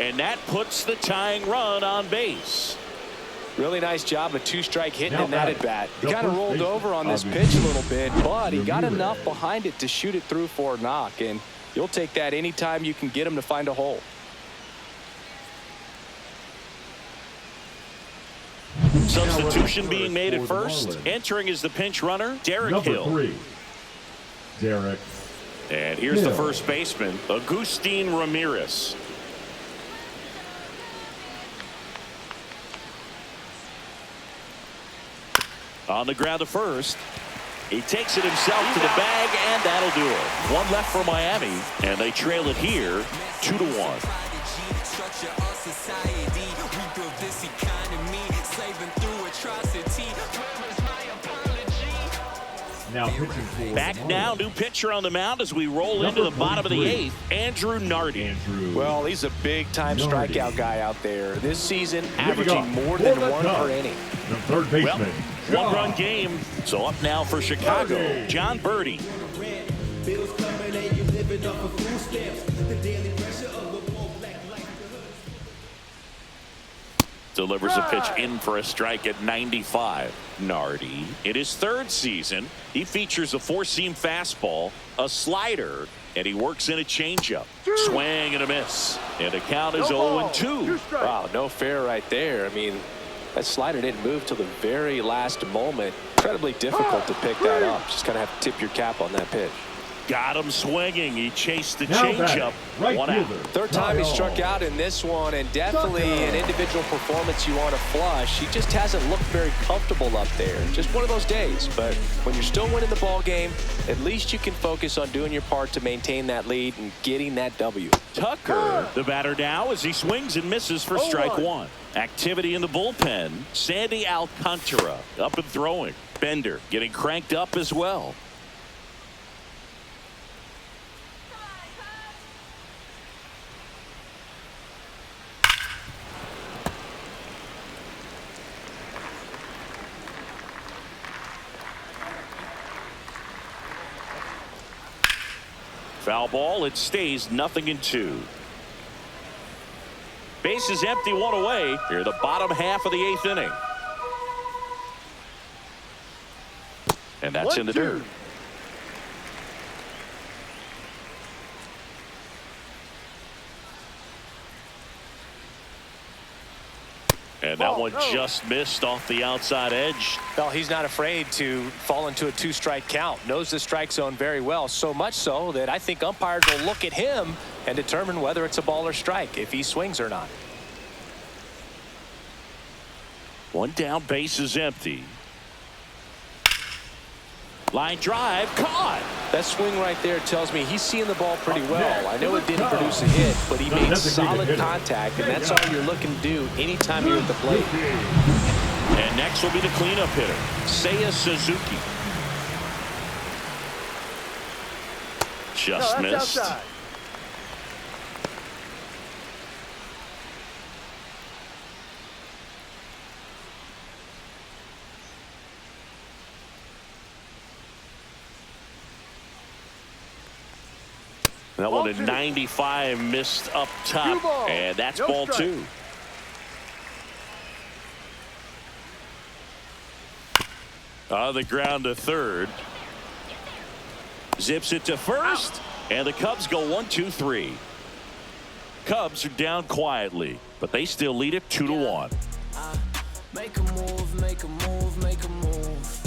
And that puts the tying run on base. Really nice job of two-strike hitting in that at bat. He The kind of first rolled baseman, over on this obviously. pitch a little bit, but he got Ramirez. enough behind it to shoot it through for a knock, and you'll take that anytime you can get him to find a hole. Substitution being made at for the first. Marlins. Entering is the pinch runner, Derek Number Hill. 3, Derek. And here's the Hill. first baseman, Agustin Ramirez. On the ground to first. He takes it himself to the bag, and that'll do it. One left for Miami, and they trail it here 2-1. Now pitching for Back the Marlins. now, new pitcher on the mound as we roll into the bottom of the 8th, Andrew Nardi. Andrew. Well, he's a big-time Nardi. strikeout guy out there. This season, Here we averaging go. more For than the one Cubs, per inning. The third Well, baseman. one-run game. So up now for Chicago, Birdie. John Birdie. Delivers a pitch in for a strike at 95. Nardi, in his third season, he features a four-seam fastball, a slider, and he works in a changeup. Swing and a miss. And the count is 0-2. Wow, no fair right there. I mean, that slider didn't move till the very last moment. Incredibly difficult to pick that up. Just kind of have to tip your cap on that pitch. Got him swinging. He chased the Now changeup. batting, right One out. fielder. Third time he Kyle. struck out in this one, and definitely an individual performance you want to flush. He just hasn't looked very comfortable up there. Just one of those days. But when you're still winning the ball game, at least you can focus on doing your part to maintain that lead and getting that W. Tucker, the batter now, as he swings and misses for strike one. Activity in the bullpen. Sandy Alcantara up and throwing. Bender getting cranked up as well. Foul ball. It stays 0-2. Base is empty, one away. Here, the bottom half of the 8th inning. And that's in the dirt. And that one just missed off the outside edge. Well, he's not afraid to fall into a two-strike count. Knows the strike zone very well, so much so that I think umpires will look at him and determine whether it's a ball or strike, if he swings or not. One down, base is empty. Line drive, caught. That swing right there tells me he's seeing the ball pretty well. I know it didn't produce a hit, but he made solid contact, and that's all you're looking to do anytime you're at the plate. And next will be the cleanup hitter, Seiya Suzuki. Just missed. Outside. That one at 95 missed up top, and that's ball two. On the ground to third. Zips it to first, and the Cubs go 1-2-3. Cubs are down quietly, but they still lead it 2-1. Make a move, make a move, make a move.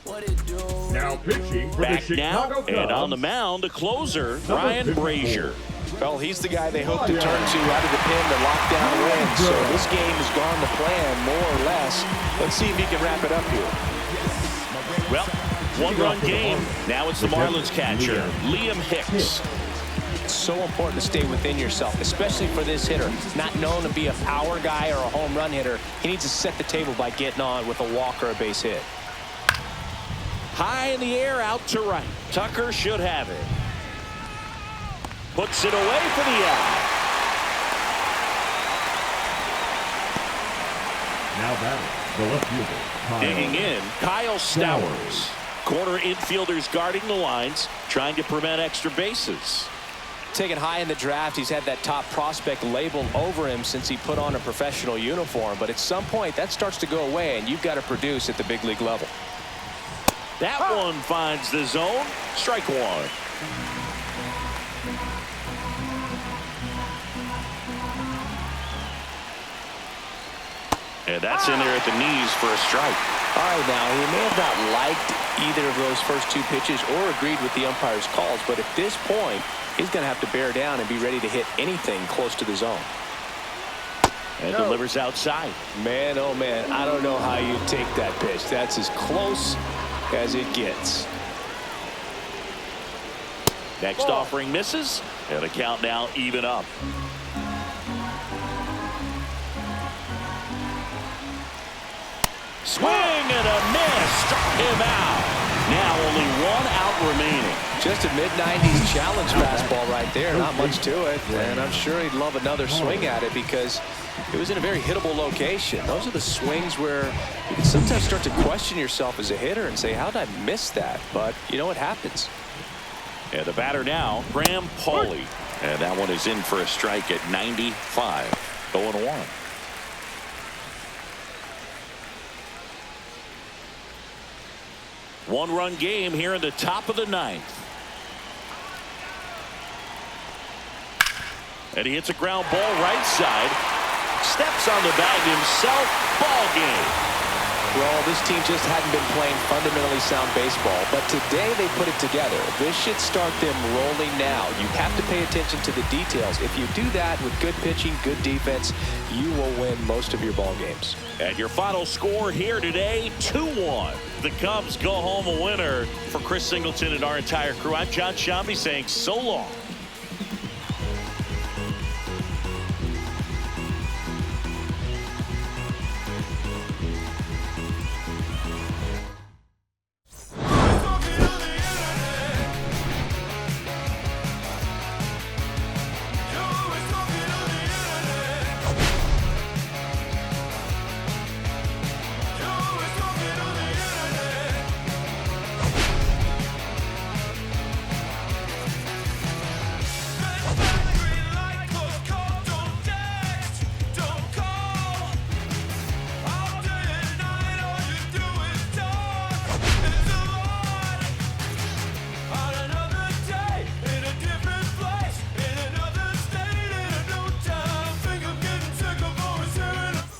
What it do? Now pitching for Back the now, Chicago Cubs. and on the mound, the closer, Number Ryan 54. Brazier. Well, he's the guy they hope to turn to out of the pen to lock down wins. So this game has gone to plan, more or less. Let's see if he can wrap it up here. Well, one-run game. Now it's the Marlins catcher, Liam Hicks. It's so important to stay within yourself, especially for this hitter. Not known to be a power guy or a home run hitter. He needs to set the table by getting on with a walk or a base hit. High in the air, out to right. Tucker should have it. Puts it away for the out. Now batting The left fielder, Kyle Digging in, Kyle Stowers. Corner infielders guarding the lines, trying to prevent extra bases. Taken high in the draft, he's had that top prospect label over him since he put on a professional uniform. But at some point, that starts to go away, and you've got to produce at the big league level. That one finds the zone. Strike one. And that's in there at the knees for a strike. All right, now, he may have not liked either of those first two pitches or agreed with the umpire's calls, but at this point, he's going to have to bear down and be ready to hit anything close to the zone. And delivers outside. Man, oh man, I don't know how you take that pitch. That's as close as it gets. Next offering misses, and the count now even up. Swing and a miss. Struck him out. Now only one out remaining. Just a mid-90s challenge fastball right there. Not much to it. And I'm sure he'd love another swing at it because it was in a very hittable location. Those are the swings where you can sometimes start to question yourself as a hitter and say, how did I miss that? But, you know, it happens. And the batter now, Graham Pauley. And that one is in for a strike at 95. 0-1. One-run game here in the top of the ninth. And he hits a ground ball right side. Steps on the bag himself. Ball game. Well, this team just hadn't been playing fundamentally sound baseball, but today they put it together. This should start them rolling now. You have to pay attention to the details. If you do that with good pitching, good defense, you will win most of your ball games. And your final score here today, 2-1. The Cubs go home a winner. For Chris Singleton and our entire crew, I'm John Shambi saying so long.